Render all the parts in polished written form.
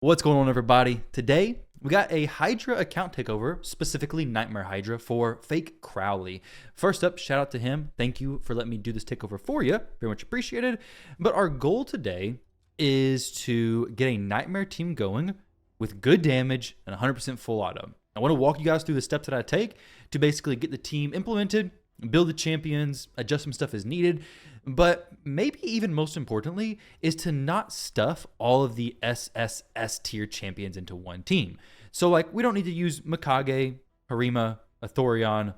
What's going on, everybody? Today, we got a Hydra account takeover, specifically Nightmare Hydra for Fake Crowley. First up, shout out to him. Thank you for letting me do this takeover for you. Very much appreciated. But our goal today is to get a Nightmare team going with good damage and 100% full auto. I want to walk you guys through the steps that I take to basically get the team implemented, build the champions, adjust some stuff as needed, but maybe even most importantly is to not stuff all of the SSS tier champions into one team. So like we don't need to use Mikage, Harima, Athorion,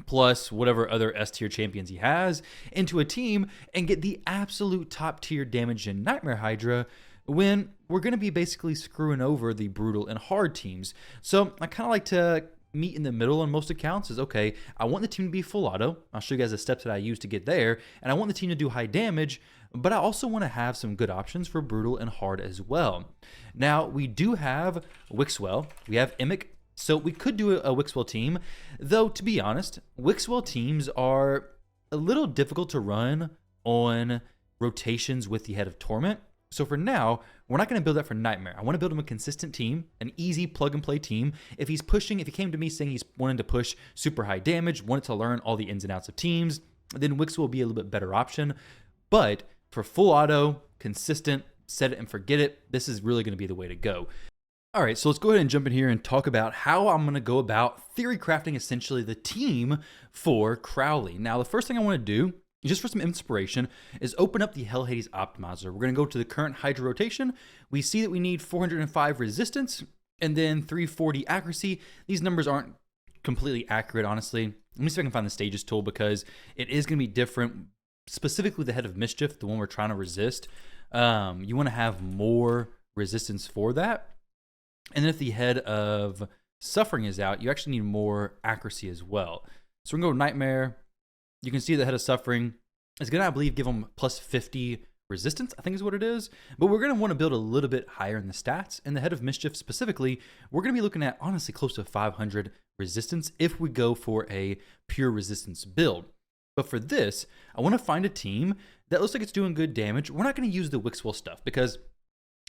plus whatever other S tier champions he has into a team and get the absolute top tier damage in Nightmare Hydra when we're going to be basically screwing over the brutal and hard teams. So I kind of like to meet in the middle on most accounts is, okay, I want the team to be full auto. I'll show you guys the steps that I use to get there. And I want the team to do high damage, but I also want to have some good options for brutal and hard as well. Now, we do have Wixwell. We have Immic. So we could do a Wixwell team, though, to be honest, Wixwell teams are a little difficult to run on rotations with the Head of Torment. So for now, we're not going to build that for Nightmare. I want to build him a consistent team, an easy plug-and-play team. If he came to me saying he's wanting to push super high damage, wanted to learn all the ins and outs of teams, then Wix will be a little bit better option. But for full auto, consistent, set it and forget it, this is really going to be the way to go. All right, so let's go ahead and jump in here and talk about how I'm going to go about theory crafting essentially the team for Crowley. Now, the first thing I want to do, just for some inspiration, is open up the Hell Hades Optimizer. We're going to go to the current Hydra rotation. We see that we need 405 resistance and then 340 accuracy. These numbers aren't completely accurate, honestly. Let me see if I can find the stages tool because it is going to be different, specifically the Head of Mischief, the one we're trying to resist. You want to have more resistance for that. And then if the Head of Suffering is out, you actually need more accuracy as well. So we're going to go Nightmare. You can see the Head of Suffering is going to, I believe, give them plus 50 resistance, I think is what it is. But we're going to want to build a little bit higher in the stats. And the Head of Mischief specifically, we're going to be looking at, honestly, close to 500 resistance if we go for a pure resistance build. But for this, I want to find a team that looks like it's doing good damage. We're not going to use the Wixwell stuff because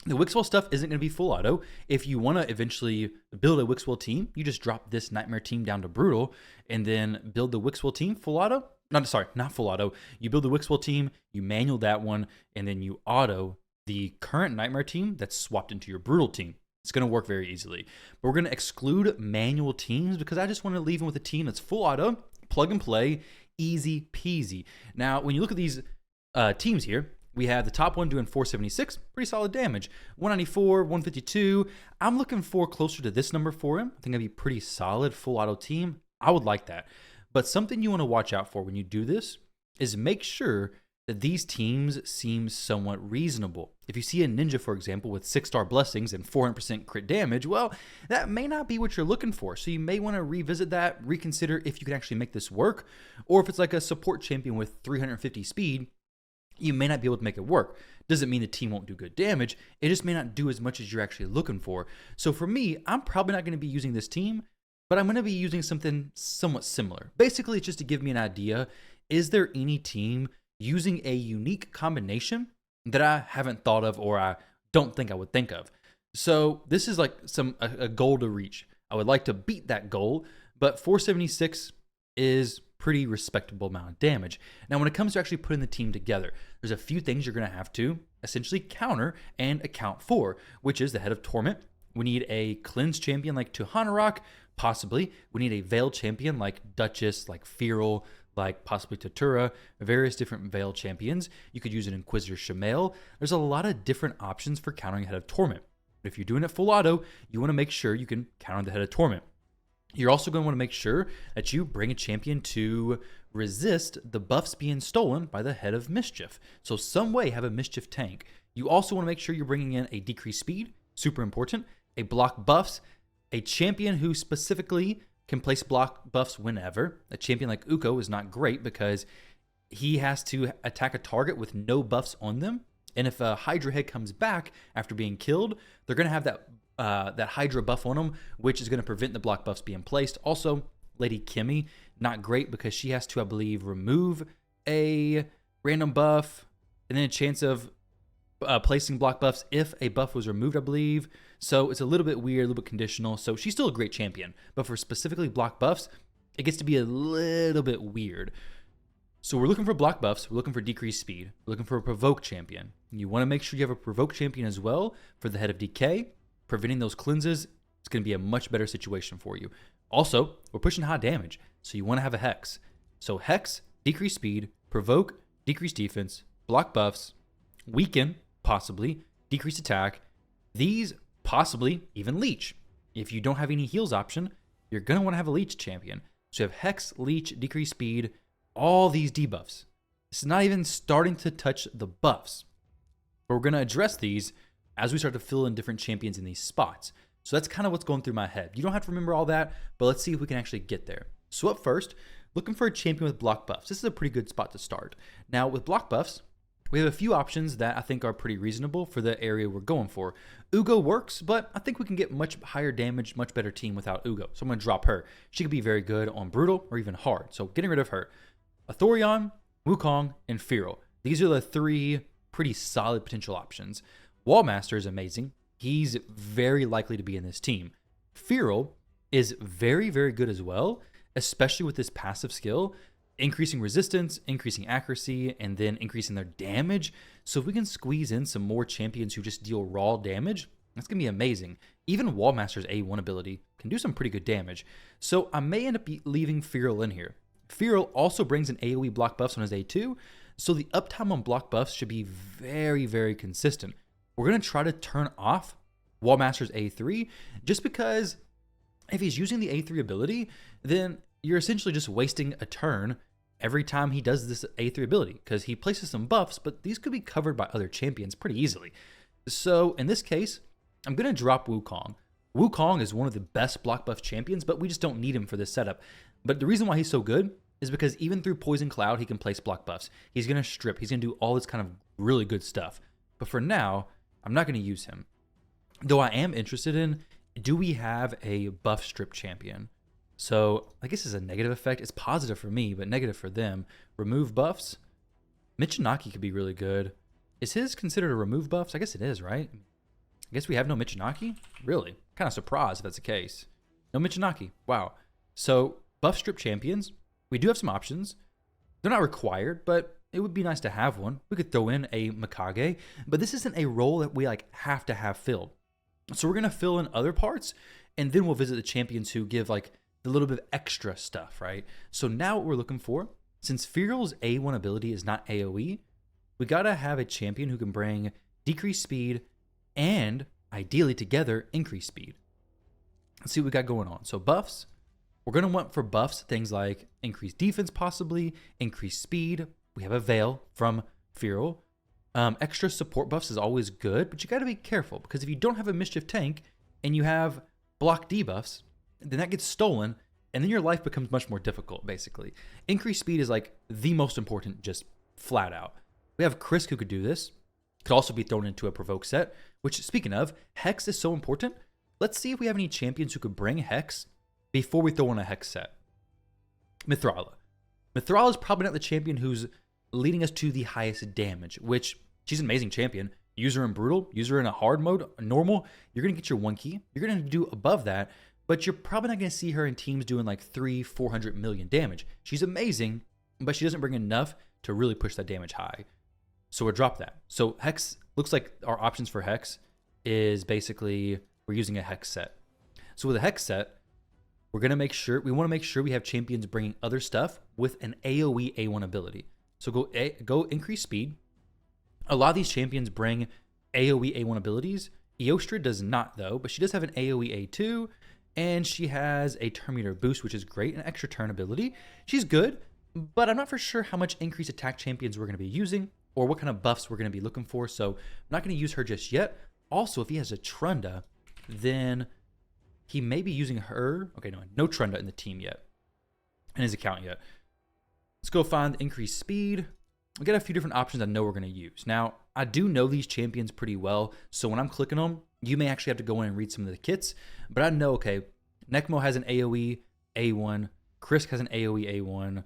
the Wixwell stuff isn't going to be full auto. If you want to eventually build a Wixwell team, you just drop this Nightmare team down to Brutal and then build the Wixwell team full auto. Not full auto. You build the Wixwell team, you manual that one, and then you auto the current Nightmare team that's swapped into your Brutal team. It's going to work very easily. But we're going to exclude manual teams because I just want to leave them with a team that's full auto, plug and play, easy peasy. Now, when you look at these teams here, we have the top one doing 476, pretty solid damage. 194, 152. I'm looking for closer to this number for him. I think that'd be pretty solid full auto team. I would like that. But something you want to watch out for when you do this is make sure that these teams seem somewhat reasonable. If you see a ninja, for example, with 6-star blessings and 400% crit damage, well, that may not be what you're looking for. So you may want to revisit that, reconsider if you can actually make this work. Or if it's like a support champion with 350 speed, you may not be able to make it work. Doesn't mean the team won't do good damage. It just may not do as much as you're actually looking for. So for me, I'm probably not going to be using this team, but I'm going to be using something somewhat similar. Basically, it's just to give me an idea. Is there any team using a unique combination that I haven't thought of or I don't think I would think of? So this is like a goal to reach. I would like to beat that goal, but 476 is pretty respectable amount of damage. Now, when it comes to actually putting the team together, there's a few things you're going to have to essentially counter and account for, which is the Head of Torment. We need a cleanse champion like Tuhanarok, possibly. We need a Veil champion like Duchess, like Feral, like possibly Tatura, various different Veil champions. You could use an Inquisitor Shamael. There's a lot of different options for countering Head of Torment. But if you're doing it full auto, you want to make sure you can counter the Head of Torment. You're also going to want to make sure that you bring a champion to resist the buffs being stolen by the Head of Mischief. So some way have a Mischief tank. You also want to make sure you're bringing in a decreased speed, super important, a block buffs, a champion who specifically can place block buffs whenever. A champion like Uko is not great because he has to attack a target with no buffs on them. And if a Hydra head comes back after being killed, they're going to have that Hydra buff on them, which is going to prevent the block buffs being placed. Also, Lady Kimmy, not great because she has to, I believe, remove a random buff and then a chance of placing block buffs if a buff was removed, I believe. So it's a little bit weird, a little bit conditional. So she's still a great champion, but for specifically block buffs, it gets to be a little bit weird. So we're looking for block buffs. We're looking for decreased speed. We're looking for a provoke champion. You want to make sure you have a provoke champion as well for the head of decay. Preventing those cleanses, it's going to be a much better situation for you. Also, we're pushing high damage, so you want to have a Hex. So Hex, decreased speed, provoke, decreased defense, block buffs, weaken, possibly, decreased attack. These possibly even leech. If you don't have any heals option, you're going to want to have a leech champion. So you have Hex, leech, decreased speed, all these debuffs. It's not even starting to touch the buffs. But we're going to address these as we start to fill in different champions in these spots. So that's kind of what's going through my head. You don't have to remember all that, but let's see if we can actually get there. So up first, looking for a champion with block buffs. This is a pretty good spot to start. Now with block buffs, we have a few options that I think are pretty reasonable for the area we're going for. Ugo works, but I think we can get much higher damage, much better team without Ugo. So I'm going to drop her. She could be very good on brutal or even hard. So getting rid of her. Athorion, Wukong, and Feral. These are the three pretty solid potential options. Wallmaster is amazing. He's very likely to be in this team. Feral is very, very good as well, especially with this passive skill, increasing resistance, increasing accuracy, and then increasing their damage. So if we can squeeze in some more champions who just deal raw damage, that's going to be amazing. Even Wallmaster's A1 ability can do some pretty good damage. So I may end up leaving Feral in here. Feral also brings an AoE block buffs on his A2, so the uptime on block buffs should be very, very consistent. We're going to try to turn off Wallmaster's A3 just because if he's using the A3 ability, then you're essentially just wasting a turn every time he does this A3 ability because he places some buffs, but these could be covered by other champions pretty easily. So in this case, I'm going to drop Wukong. Wukong is one of the best block buff champions, but we just don't need him for this setup. But the reason why he's so good is because even through Poison Cloud, he can place block buffs. He's going to strip. He's going to do all this kind of really good stuff. But for now, I'm not going to use him. Though I am interested in, do we have a buff strip champion? So I guess it's a negative effect. It's positive for me, but negative for them. Remove buffs. Michinaki could be really good. Is his considered a remove buffs? I guess it is, right? I guess we have no Michinaki? Really? Kind of surprised if that's the case. No Michinaki. Wow. So buff strip champions. We do have some options. They're not required, but it would be nice to have one. We could throw in a Mikage, but this isn't a role that we have to have filled. So we're going to fill in other parts, and then we'll visit the champions who give the little bit of extra stuff, right? So now what we're looking for, since Feral's A1 ability is not AoE, we got to have a champion who can bring decreased speed and, ideally together, increased speed. Let's see what we got going on. So buffs, we're going to want for buffs things like increased defense possibly, increased speed. We have a Veil from Feral. Extra support buffs is always good, but you got to be careful because if you don't have a Mischief tank and you have block debuffs, then that gets stolen and then your life becomes much more difficult, basically. Increased speed is the most important, just flat out. We have Krisk who could do this. Could also be thrown into a provoke set, which, speaking of, Hex is so important. Let's see if we have any champions who could bring Hex before we throw in a Hex set. Mithrala. Mithrala is probably not the champion who's leading us to the highest damage, which she's an amazing champion. Use her in brutal, use her in a hard mode, normal, you're going to get your 1 key. You're going to do above that, but you're probably not going to see her in teams doing 300-400 million damage. She's amazing, but she doesn't bring enough to really push that damage high. So we'll drop that. So Hex, looks like our options for Hex is basically we're using a Hex set. So with a Hex set, we want to make sure we have champions bringing other stuff with an AoE A1 ability. So go increase speed. A lot of these champions bring AoE A1 abilities. Eostra does not though, but she does have an AoE A2, and she has a turn meter boost, which is great, an extra turn ability. She's good, but I'm not for sure how much increased attack champions we're going to be using or what kind of buffs we're going to be looking for. So I'm not going to use her just yet. Also, if he has a Trunda, then he may be using her. Okay, no Trunda in the team yet, in his account yet. Let's go find increased speed. We got a few different options I know we're going to use. Now, I do know these champions pretty well, so when I'm clicking them, you may actually have to go in and read some of the kits, but I know, okay, Necmo has an AoE A1, Krisk has an AoE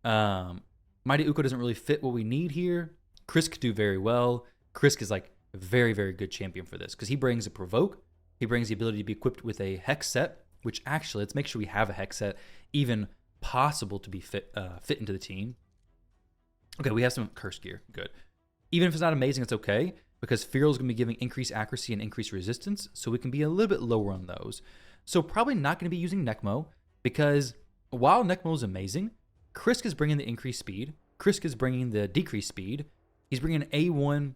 A1, Mighty Uko doesn't really fit what we need here. Krisk could do very well. Krisk is like a very, very good champion for this because he brings a provoke. He brings the ability to be equipped with a hex set, which actually, let's make sure we have a hex set even possible to be fit into the team. Okay, we have some curse gear. Good. Even if it's not amazing, it's okay because Feral is going to be giving increased accuracy and increased resistance, so we can be a little bit lower on those. So probably not going to be using Necmo because while Necmo is amazing, Krisk is bringing the increased speed. Krisk is bringing the decreased speed. He's bringing an A1.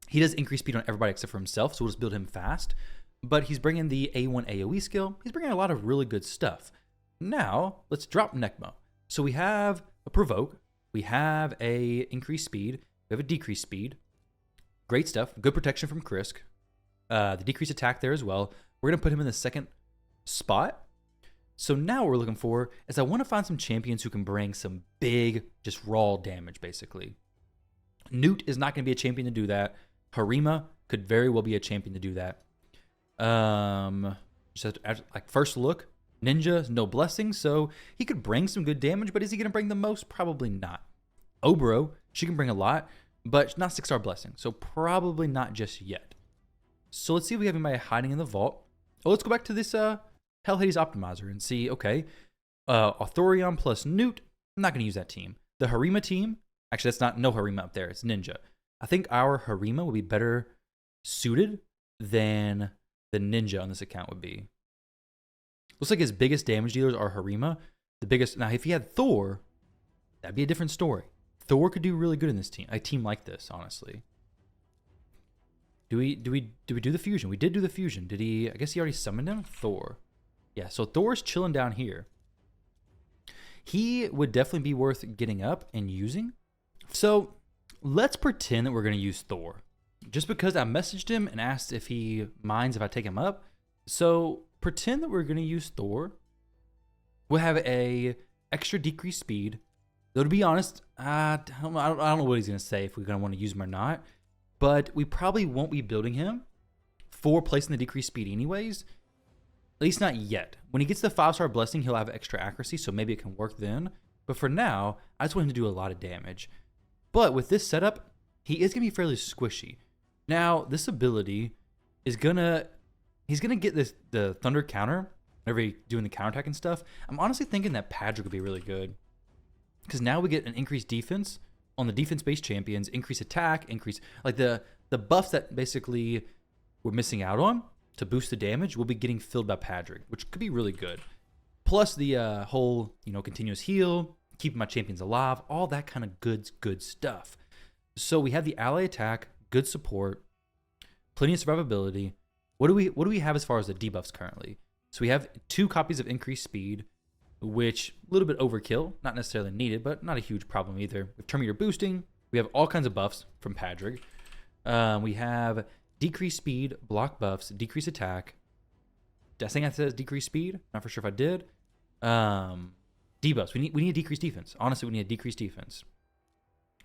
He does increase speed on everybody except for himself, so we'll just build him fast. But he's bringing the A1 AoE skill. He's bringing a lot of really good stuff. Now, let's drop Necmo. So we have a provoke. We have a increased speed. We have a decreased speed. Great stuff. Good protection from Krisk. The decreased attack there as well. We're going to put him in the second spot. So now what we're looking for is I want to find some champions who can bring some big, just raw damage, basically. Newt is not going to be a champion to do that. Harima could very well be a champion to do that. Just like first look, Ninja, no blessing, so he could bring some good damage, but is he going to bring the most? Probably not. Obro, she can bring a lot, but not 6-star blessing, so probably not just yet. So let's see if we have anybody hiding in the vault. Oh, let's go back to this Hell Hades Optimizer and see, okay, Arthurion plus Newt, I'm not going to use that team. The Harima team, actually that's not, no Harima up there, it's Ninja. I think our Harima will be better suited than the Ninja on this account would be. Looks like his biggest damage dealers are Harima. The biggest, now if he had Thor, that'd be a different story. Thor could do really good in this team, a team like this, honestly. Do we do the fusion? We did do the fusion. Did he, I guess he already summoned him? Thor. Yeah, so Thor's chilling down here. He would definitely be worth getting up and using. So let's pretend that we're going to use Thor. Just because I messaged him and asked if he minds if I take him up. So pretend that we're going to use Thor. We'll have a extra decreased speed. Though to be honest, I don't know what he's going to say if we're going to want to use him or not. But we probably won't be building him for placing the decreased speed anyways. At least not yet. When he gets the 5-star blessing, he'll have extra accuracy, so maybe it can work then. But for now, I just want him to do a lot of damage. But with this setup, he is going to be fairly squishy. Now, this ability is he's gonna get the Thunder counter whenever he's doing the counterattack and stuff. I'm honestly thinking that Patrick would be really good. Because now we get an increased defense on the defense-based champions, increase attack, increase, like the buffs that basically we're missing out on to boost the damage will be getting filled by Patrick, which could be really good. Plus the whole, continuous heal, keeping my champions alive, all that kind of good stuff. So we have the ally attack, good support, plenty of survivability. What do we have as far as the debuffs currently? So we have 2 copies of increased speed, which a little bit overkill, not necessarily needed, but not a huge problem either. With Terminator boosting, we have all kinds of buffs from Patrick. We have decreased speed, block buffs, decreased attack. Did I say that says decreased speed? Not for sure if I did. Debuffs. We need a decreased defense. Honestly, we need a decreased defense.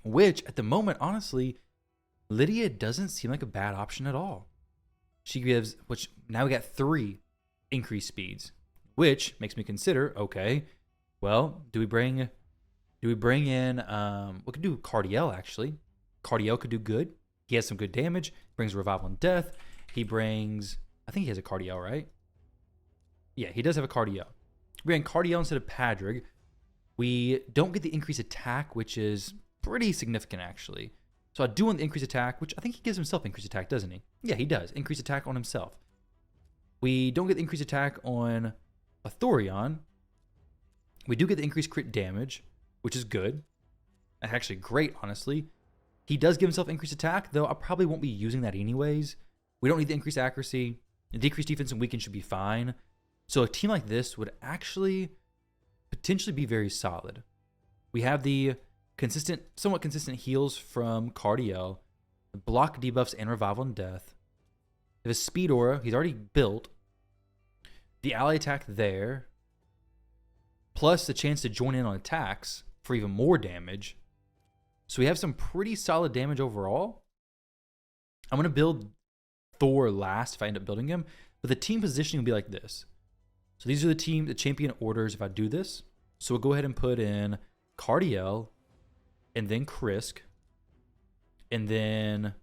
Which, at the moment, honestly, Lydia doesn't seem like a bad option at all. She gives, which now we got 3 increased speeds, which makes me consider, okay, well, do we bring in, we could do Cardiel actually. Cardiel could do good. He has some good damage, brings revival and death. He brings, I think he has a Cardiel, right? Yeah, he does have a Cardiel. We bring Cardiel instead of Padraig. We don't get the increased attack, which is pretty significant actually. So I do want the increased attack, which I think he gives himself increased attack, doesn't he? Yeah, he does. Increased attack on himself. We don't get the increased attack on Arthurion. We do get the increased crit damage, which is good. Actually great, honestly. He does give himself increased attack, though I probably won't be using that anyways. We don't need the increased accuracy. The decreased defense and weaken should be fine. So a team like this would actually potentially be very solid. We have the somewhat consistent heals from Cardiel, block debuffs and revival and death. We have a speed aura, he's already built. The ally attack there, plus the chance to join in on attacks for even more damage. So we have some pretty solid damage overall. I'm going to build Thor last if I end up building him, but the team positioning will be like this. So these are the champion orders if I do this. So we'll go ahead and put in Cardiel, and then Krisk, and then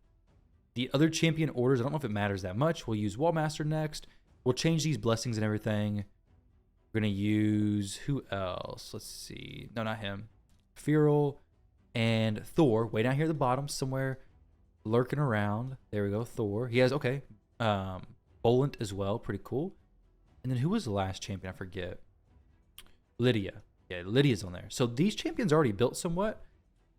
The other champion orders, I don't know if it matters that much. We'll use Wallmaster next. We'll change these blessings and everything. We're going to use, who else? Let's see. No, not him. Feral and Thor, way down here at the bottom, somewhere lurking around. There we go, Thor. He has, okay, Bolant as well, pretty cool. And then who was the last champion? I forget. Lydia. Yeah, Lydia's on there. So these champions are already built somewhat.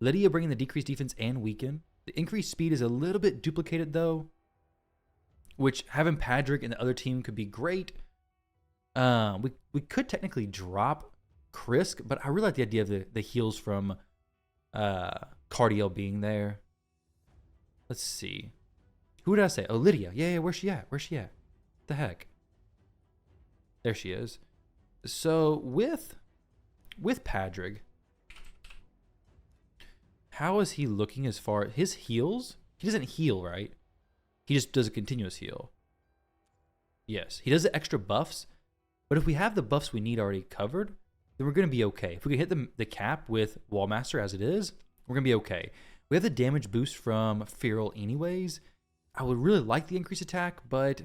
Lydia bringing the decreased defense and weaken. The increased speed is a little bit duplicated though, which having Padrick and the other team could be great. We could technically drop Krisk, but I really like the idea of the heals from Cardiel being there. Let's see. Who did I say? Oh, Lydia. Yeah, where's she at? Where's she at? What the heck? There she is. So with Padrick, how is he looking as far as his heals? He doesn't heal, right? He just does a continuous heal. Yes, he does the extra buffs, but if we have the buffs we need already covered, then we're going to be okay. If we can hit the cap with Wallmaster as it is, we're going to be okay. We have the damage boost from Feral anyways. I would really like the increased attack, but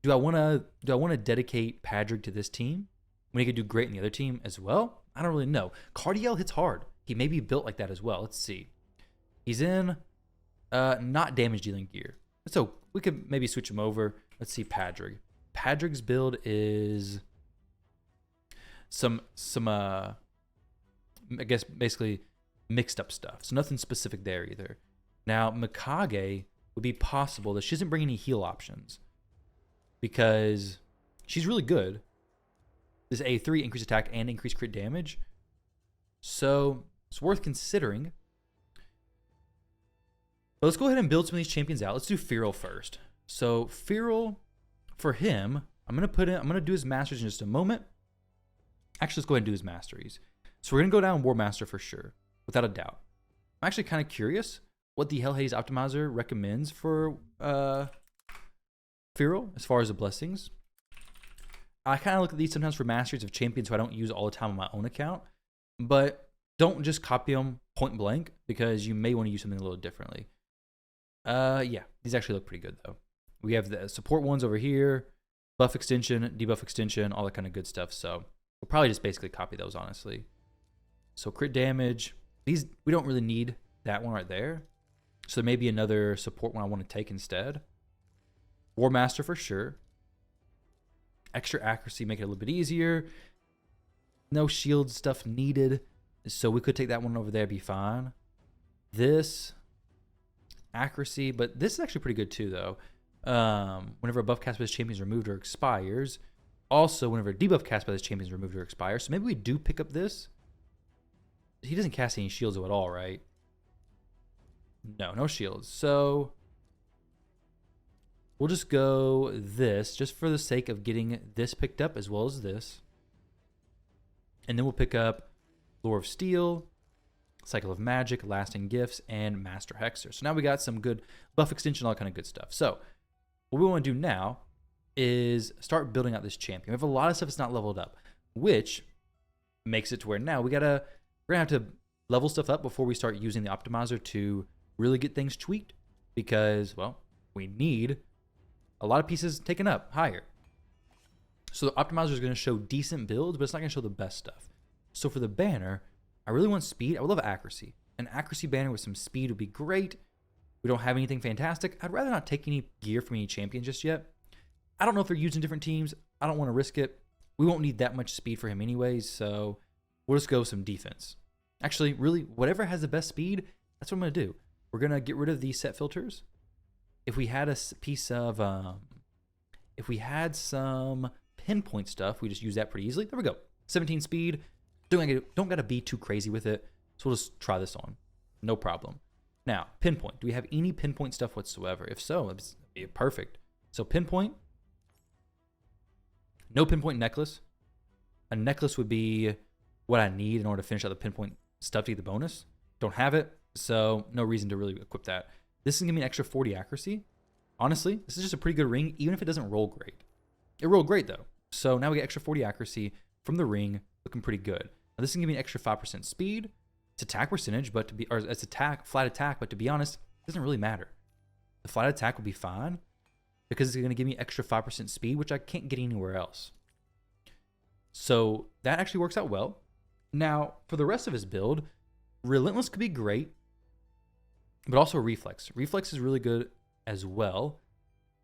do I want to dedicate Padrick to this team when he could do great in the other team as well? I don't really know. Cardiel hits hard. He may be built like that as well. Let's see. He's in not damage dealing gear. So we could maybe switch him over. Let's see Padrick. Padrick's build is some I guess basically mixed up stuff. So nothing specific there either. Now Mikage would be possible that she doesn't bring any heal options because she's really good. This A3 increased attack and increased crit damage. So it's worth considering. But let's go ahead and build some of these champions out. Let's do Feral first. So Feral, for him, I'm gonna do his masters in just a moment. Actually, let's go ahead and do his masteries. So we're gonna go down War Master for sure, without a doubt. I'm actually kind of curious what the Hell Hades Optimizer recommends for Feral as far as the blessings. I kind of look at these sometimes for masteries of champions who I don't use all the time on my own account, but don't just copy them point blank because you may want to use something a little differently. Yeah, these actually look pretty good though. We have the support ones over here, buff extension, debuff extension, all that kind of good stuff. So we'll probably just basically copy those, honestly. So crit damage, these we don't really need that one right there. So there may be another support one I want to take instead. War Master for sure. Extra accuracy, make it a little bit easier. No shield stuff needed. So we could take that one over there, be fine. This accuracy, but this is actually pretty good too though. Whenever a buff cast by this champion is removed or expires. Also, whenever a debuff cast by this champion is removed or expires. So maybe we do pick up this. He doesn't cast any shields at all, right? No shields. So we'll just go this just for the sake of getting this picked up as well as this. And then we'll pick up Lore of Steel, Cycle of Magic, Lasting Gifts, and Master Hexer. So now we got some good buff extension, all that kind of good stuff. So what we want to do now is start building out this champion. We have a lot of stuff that's not leveled up, which makes it to where now we're gonna have to level stuff up before we start using the optimizer to really get things tweaked, because well, we need a lot of pieces taken up higher. So the optimizer is going to show decent builds, but it's not going to show the best stuff. So for the banner, I really want speed. I would love accuracy. An accuracy banner with some speed would be great. We don't have anything fantastic. I'd rather not take any gear from any champion just yet. I don't know if they're using different teams. I don't want to risk it. We won't need that much speed for him anyways, so we'll just go with some defense. Actually, really, whatever has the best speed, that's what I'm going to do. We're going to get rid of these set filters. If we had a piece of, if we had some pinpoint stuff, we just use that pretty easily. There we go. 17 speed. Don't gotta be too crazy with it. So we'll just try this on. No problem. Now, pinpoint. Do we have any pinpoint stuff whatsoever? If so, it'd be perfect. So pinpoint. No pinpoint necklace. A necklace would be what I need in order to finish out the pinpoint stuff to get the bonus. Don't have it, so no reason to really equip that. This is gonna give me an extra 40 accuracy. Honestly, this is just a pretty good ring, even if it doesn't roll great. It rolled great though. So now we get extra 40 accuracy from the ring, looking pretty good. Now this is gonna give me an extra 5% speed. It's attack percentage, but it's flat attack, but to be honest, it doesn't really matter. the flight attack will be fine because it's going to give me extra 5% speed, which I can't get anywhere else. So that actually works out well. Now, for the rest of his build, Relentless could be great, but also Reflex. Reflex is really good as well,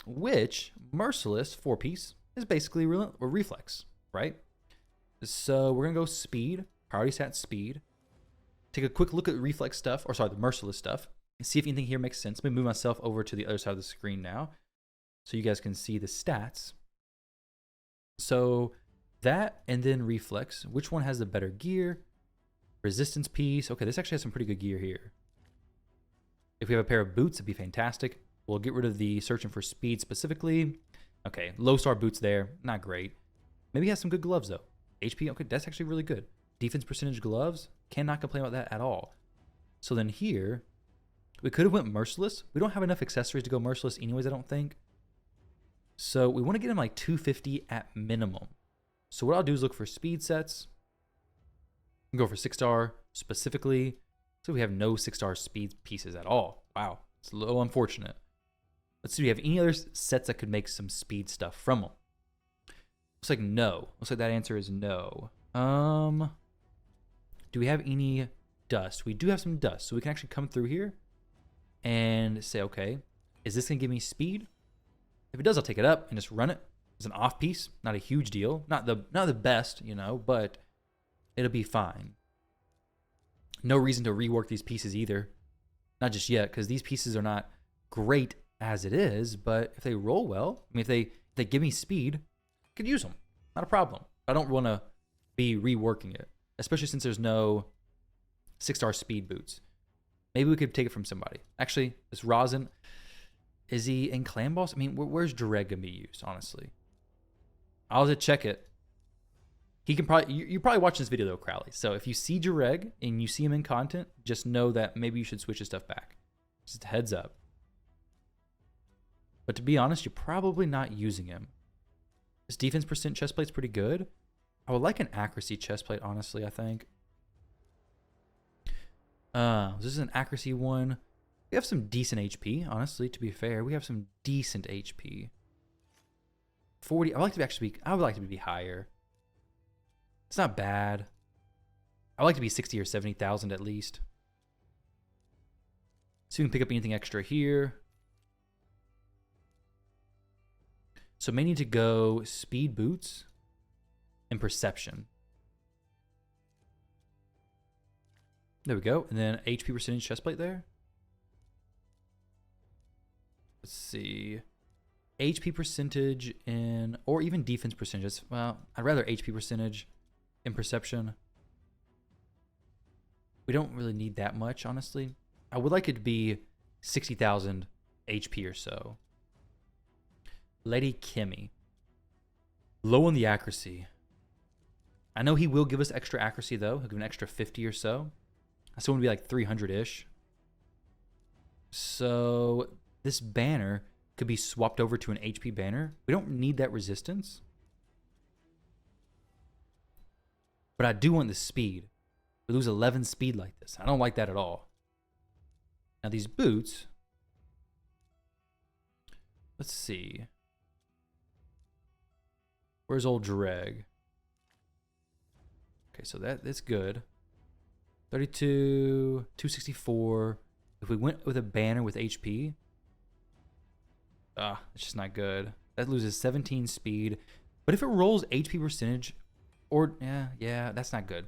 which Merciless 4-piece is basically Reflex, right? So we're going to go speed, priority stat speed, take a quick look at the Reflex stuff, or sorry, the Merciless stuff, and see if anything here makes sense. Let me move myself over to the other side of the screen now so you guys can see the stats. So that and then Reflex, which one has the better gear? Resistance piece. Okay, this actually has some pretty good gear here. If we have a pair of boots, it'd be fantastic. We'll get rid of the searching for speed specifically. Okay, low star boots there, not great. Maybe he has some good gloves though. HP, okay, that's actually really good. Defense percentage gloves, cannot complain about that at all. So then here, we could have went Merciless. We don't have enough accessories to go Merciless anyways, I don't think. So we want to get him like 250 at minimum. So what I'll do is look for speed sets. Go for 6-star specifically. So we have no 6-star speed pieces at all. Wow, it's a little unfortunate. Let's see, do we have any other sets that could make some speed stuff from them? Looks like no. Looks like that answer is no. Do we have any dust? We do have some dust, so we can actually come through here and say, okay, is this gonna give me speed? If it does, I'll take it up and just run it. It's an off piece, not a huge deal. Not the best, you know, but it'll be fine. No reason to rework these pieces either. Not just yet, because these pieces are not great as it is, but if they roll well, I mean, if they give me speed, I could use them. Not a problem. I don't want to be reworking it, especially since there's no 6-star speed boots. Maybe we could take it from somebody. Actually, this Rosin, is he in Clan Boss? I mean, where's Dreg gonna be used, honestly? I'll just check it. He can probably, you're probably watching this video though, Crowley. So if you see Dreg and you see him in content, just know that maybe you should switch his stuff back. Just a heads up. But to be honest, you're probably not using him. His defense percent chestplate's pretty good. I would like an accuracy chestplate, honestly, I think. This is an accuracy one. We have some decent HP, honestly, to be fair. We have some decent HP. 40, I would like to be higher. It's not bad. I would like to be 60 or 70,000 at least. So we can pick up anything extra here. So may need to go speed boots and perception. There we go. And then HP percentage chestplate there. Let's see. HP percentage in, or even defense percentages. Well, I'd rather HP percentage in perception. We don't really need that much, honestly. I would like it to be 60,000 HP or so. Lady Kimmy. Low on the accuracy. I know he will give us extra accuracy, though. He'll give an extra 50 or so. I still want to be like 300-ish. So this banner could be swapped over to an HP banner. We don't need that resistance. But I do want the speed. We lose 11 speed like this. I don't like that at all. Now these boots. Let's see. Where's old Dreg? Okay, so that's good. 32, 264. If we went with a banner with HP, it's just not good. That loses 17 speed. But if it rolls HP percentage, or yeah, that's not good.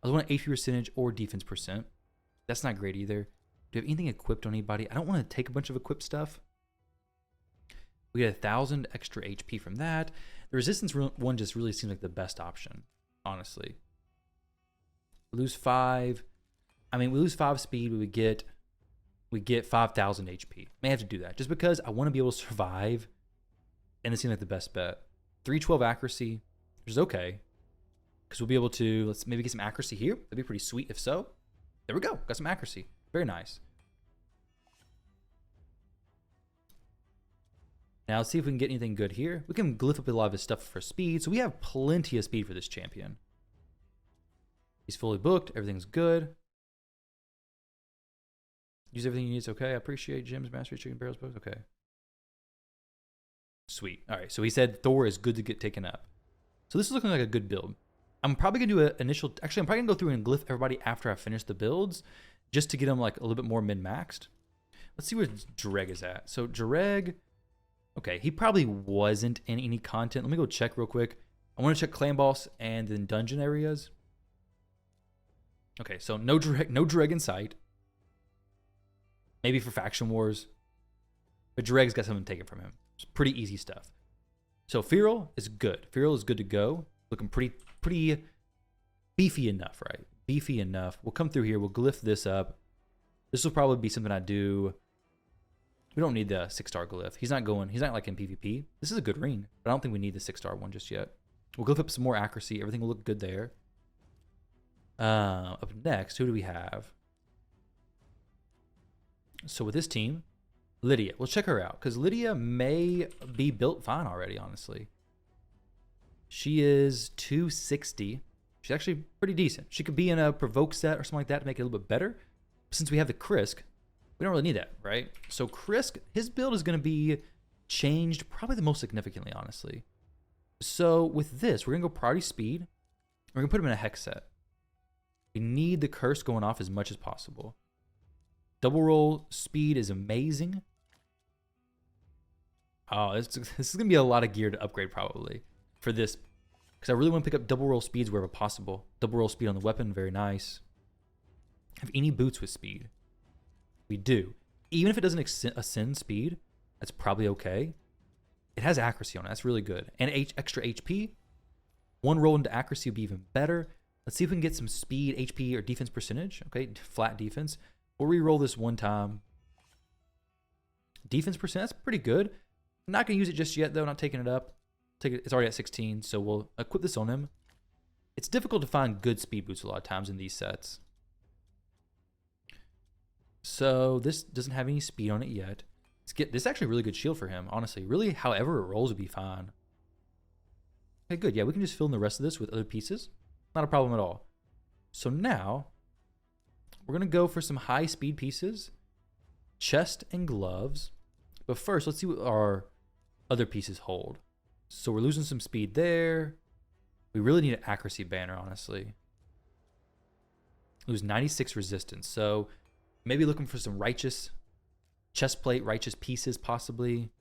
I was want HP percentage or defense percent. That's not great either. Do you have anything equipped on anybody? I don't want to take a bunch of equipped stuff. We get 1,000 extra HP from that. The resistance one just really seems like the best option, honestly. Lose 5. I mean, we lose 5 speed. We get 5,000 HP. May have to do that just because I want to be able to survive, and it seems like the best bet. 312 accuracy, which is okay, because we'll be able to, let's maybe get some accuracy here. That'd be pretty sweet if so. There we go. Got some accuracy. Very nice. Now let's see if we can get anything good here. We can glyph up a lot of his stuff for speed, so we have plenty of speed for this champion. He's fully booked. Everything's good. Use everything you need. It's okay. I appreciate Jim's mastery chicken barrels. Okay. Sweet. All right. So he said Thor is good to get taken up. So this is looking like a good build. I'm probably going to do an initial... Actually, I'm probably going to go through and glyph everybody after I finish the builds just to get them like a little bit more min-maxed. Let's see where Jareg is at. So Jareg... Okay, he probably wasn't in any content. Let me go check real quick. I want to check clan boss and then dungeon areas. Okay, so no Jareg in sight. Maybe for faction wars. But Jareg's got something taken from him. It's pretty easy stuff. So Feral is good. Feral is good to go. Looking pretty beefy enough, right? Beefy enough. We'll come through here. We'll glyph this up. This will probably be something I do. We don't need the 6-star glyph. He's not like in PvP. This is a good ring, but I don't think we need the 6-star one just yet. We'll glyph up some more accuracy. Everything will look good there. Up next, who do we have? So with this team, Lydia. We'll check her out because Lydia may be built fine already, honestly. She is 260. She's actually pretty decent. She could be in a provoke set or something like that to make it a little bit better. Since we have the Krisk, we don't really need that, right? So Krisk, his build is going to be changed probably the most significantly, honestly. So with this, we're going to go priority speed. We're going to put him in a hex set. We need the curse going off as much as possible. Double roll speed is amazing. Oh, this is going to be a lot of gear to upgrade probably for this. Because I really want to pick up double roll speeds wherever possible. Double roll speed on the weapon, very nice. Have any boots with speed? We do. Even if it doesn't ascend speed, that's probably okay. It has accuracy on it. That's really good. And extra HP. One roll into accuracy would be even better. Let's see if we can get some speed, HP, or defense percentage. Okay, flat defense. We'll re-roll this one time. Defense percent, that's pretty good. I'm not going to use it just yet, though. Not taking it up. It's already at 16, so we'll equip this on him. It's difficult to find good speed boots a lot of times in these sets. So this doesn't have any speed on it yet. This is actually a really good shield for him, honestly. Really, however it rolls would be fine. Okay, good. Yeah, we can just fill in the rest of this with other pieces. Not a problem at all. So now, we're going to go for some high speed pieces. Chest and gloves. But first, let's see what our other pieces hold. So we're losing some speed there. We really need an accuracy banner, honestly. Lose 96 resistance. So maybe looking for some righteous chest plate, righteous pieces possibly.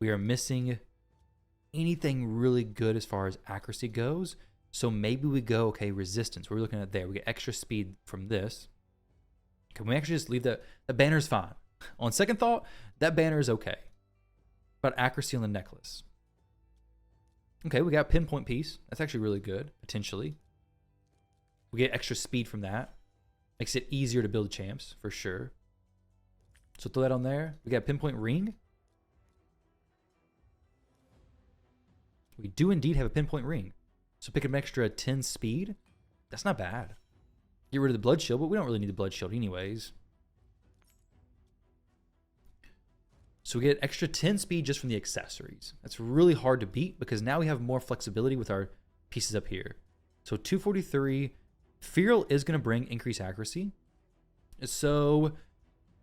We are missing anything really good as far as accuracy goes. So maybe we go, okay, resistance. We're looking at there. We get extra speed from this. Can we actually just leave that? The banner's fine. On second thought, that banner is okay. But accuracy on the necklace. Okay, we got pinpoint piece. That's actually really good, potentially. We get extra speed from that. Makes it easier to build champs, for sure. So throw that on there. We got pinpoint ring. We do indeed have a pinpoint ring. So pick an extra 10 speed. That's not bad. Get rid of the blood shield, but we don't really need the blood shield anyways. So we get extra 10 speed just from the accessories. That's really hard to beat because now we have more flexibility with our pieces up here. So 243. Feral is going to bring increased accuracy. So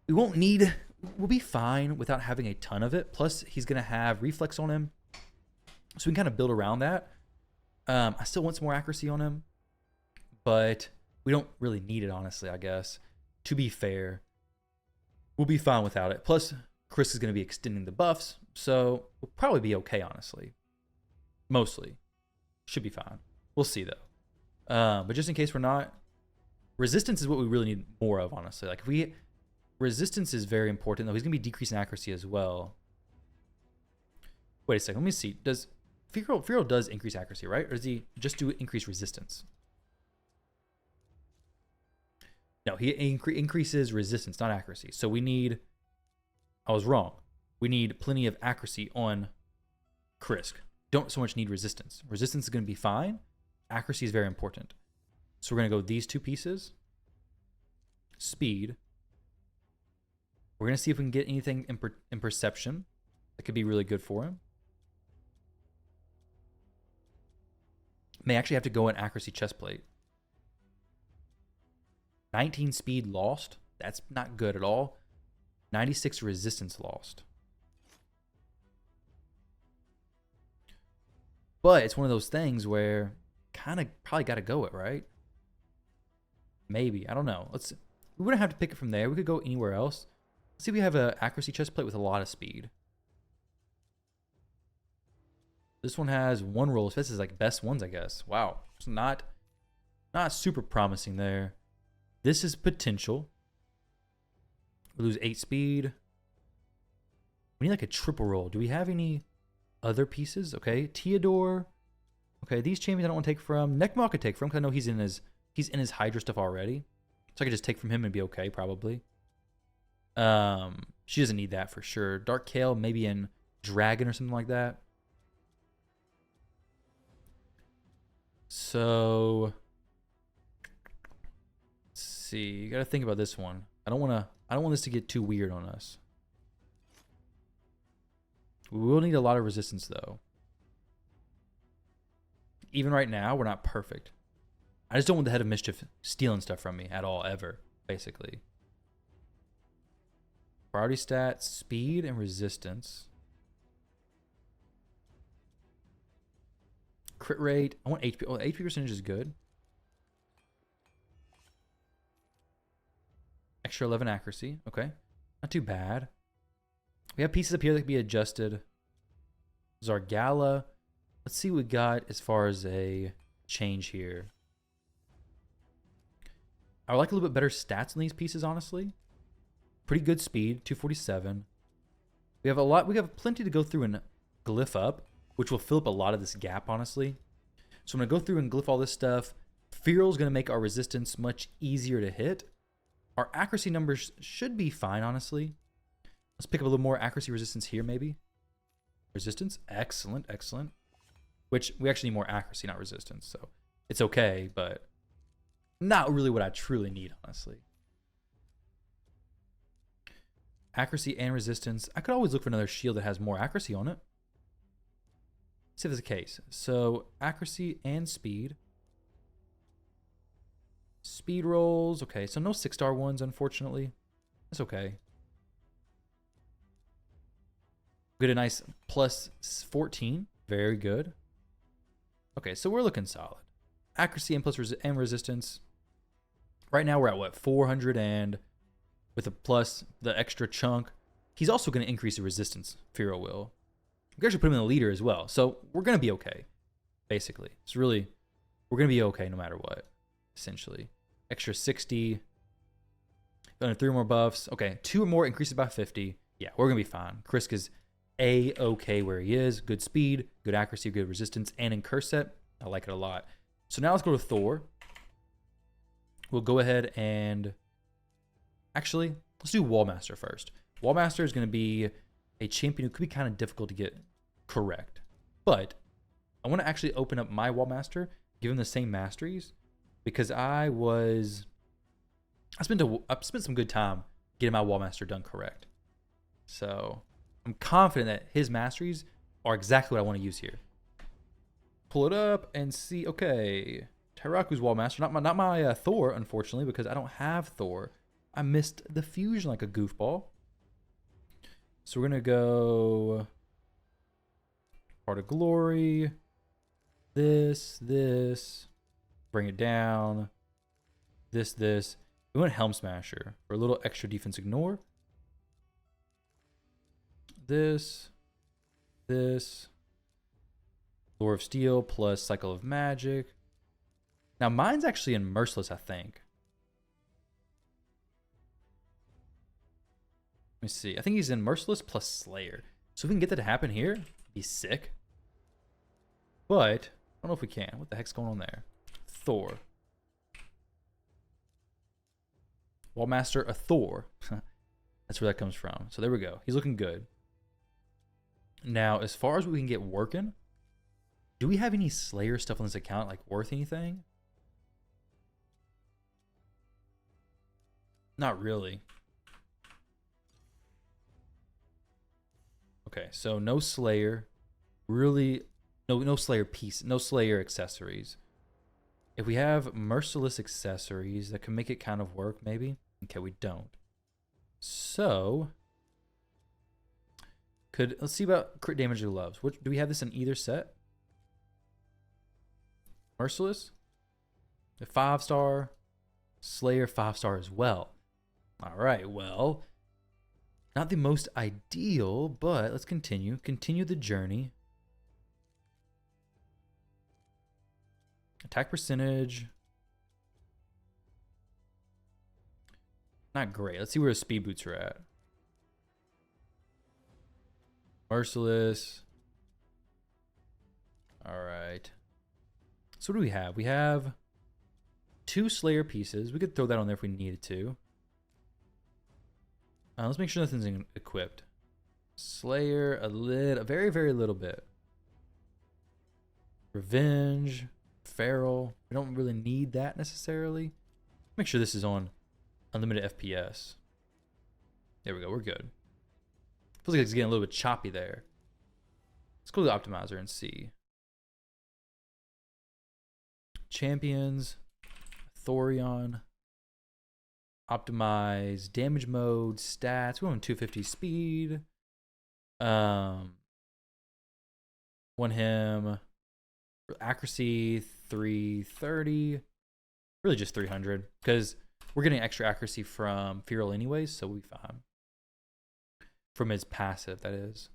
we'll be fine without having a ton of it. Plus he's going to have reflex on him. So we can kind of build around that. I still want some more accuracy on him, but we don't really need it, honestly, I guess. To be fair, we'll be fine without it. Plus, Chris is going to be extending the buffs, so we'll probably be okay, honestly. Mostly. Should be fine. We'll see, though. But just in case we're not, resistance is what we really need more of, honestly. Like, resistance is very important, though. He's going to be decreasing accuracy as well. Wait a second. Let me see. Does Feral does increase accuracy, right? Or does he just do increase resistance? No, he increases resistance, not accuracy. So we need... I was wrong. We need plenty of accuracy on Krisk. Don't so much need resistance. Resistance is going to be fine. Accuracy is very important. So we're going to go these two pieces. Speed. We're going to see if we can get anything in perception. That could be really good for him. May actually have to go in accuracy chest plate. 19 speed lost. That's not good at all. 96 resistance lost. But it's one of those things where kind of probably got to go it, right? Maybe. I don't know. We wouldn't have to pick it from there. We could go anywhere else. Let's see if we have an accuracy chest plate with a lot of speed. This one has one roll. This is like best ones, I guess. Wow. It's not super promising there. This is potential. We lose 8 speed. We need like a triple roll. Do we have any other pieces? Okay. Theodore. Okay, these champions I don't want to take from. Nekma I could take from because I know he's in his Hydra stuff already. So I could just take from him and be okay, probably. She doesn't need that for sure. Dark Kale, maybe in Dragon or something like that. So let's see. You gotta think about this one. I don't want this to get too weird on us. We will need a lot of resistance though. Even right now, we're not perfect. I just don't want the Head of Mischief stealing stuff from me at all, ever, basically. Priority stats, speed, and resistance. Crit rate. I want HP. Oh, HP percentage is good. Extra 11 accuracy. Okay. Not too bad. We have pieces up here that can be adjusted. Zargala. Let's see what we got as far as a change here. I would like a little bit better stats on these pieces, honestly. Pretty good speed, 247. We have plenty to go through and glyph up, which will fill up a lot of this gap, honestly. So I'm going to go through and glyph all this stuff. Feral is going to make our resistance much easier to hit. Our accuracy numbers should be fine, honestly. Let's pick up a little more accuracy resistance here, maybe. Resistance, excellent, excellent. Which we actually need more accuracy, not resistance. So it's okay, but not really what I truly need, honestly. Accuracy and resistance. I could always look for another shield that has more accuracy on it. Let's see if that's the case. So accuracy and speed. Speed rolls. Okay, so no 6-star ones, unfortunately. That's okay. Get a nice plus 14. Very good. Okay, so we're looking solid. Accuracy and plus and resistance. Right now we're at what? 400 and with a plus the extra chunk. He's also going to increase the resistance. Feral will. We can actually put him in the leader as well. So we're going to be okay. Basically. It's really, we're going to be okay no matter what. Essentially. Extra 60. Under 3 more buffs. Okay, 2 or more increases by 50. Yeah, we're going to be fine. Krisk is A-okay where he is. Good speed, good accuracy, good resistance, and in curse set, I like it a lot. So now let's go to Thor. We'll go ahead and actually, let's do Wallmaster first. Wallmaster is going to be a champion who could be kind of difficult to get correct. But I want to actually open up my Wallmaster, give him the same masteries, because I spent some good time getting my Wallmaster done correct. So I'm confident that his masteries are exactly what I want to use here. Pull it up and see. Okay, Tyraku's Wallmaster, not my Thor, unfortunately, because I don't have Thor. I missed the fusion like a goofball. So we're gonna go Heart of Glory. This, bring it down. This. We went Helm Smasher for a little extra defense ignore. This. Lore of Steel plus Cycle of Magic. Now mine's actually in Merciless, I think. Let me see. I think he's in Merciless plus Slayer. So if we can get that to happen here, it'd be sick. But I don't know if we can. What the heck's going on there? Thor. Wallmaster, a Thor. That's where that comes from. So there we go. He's looking good. Now, as far as what we can get working, do we have any Slayer stuff on this account, like worth anything? Not really. Okay, so no Slayer. Really, no Slayer piece, no Slayer accessories. If we have Merciless accessories that can make it kind of work, maybe. Okay, we don't. So, let's see about crit damage to gloves. What do we have this in either set? Merciless, the 5-star, Slayer 5-star as well. All right, well, not the most ideal, but let's continue. Continue the journey. Attack percentage. Not great. Let's see where his speed boots are at. Merciless. All right. So what do we have? We have 2 Slayer pieces. We could throw that on there if we needed to. Let's make sure nothing's equipped. Slayer, a very, very little bit. Revenge, Feral. We don't really need that necessarily. Make sure this is on unlimited FPS. There we go. We're good. Feels like it's getting a little bit choppy there. Let's go to the optimizer and see. Champions, Thorion. Optimize damage mode, stats. We're on 250 speed. Want him accuracy 330. Really just 300 because we're getting extra accuracy from Feral anyways, so we'll be fine. From his passive, that is.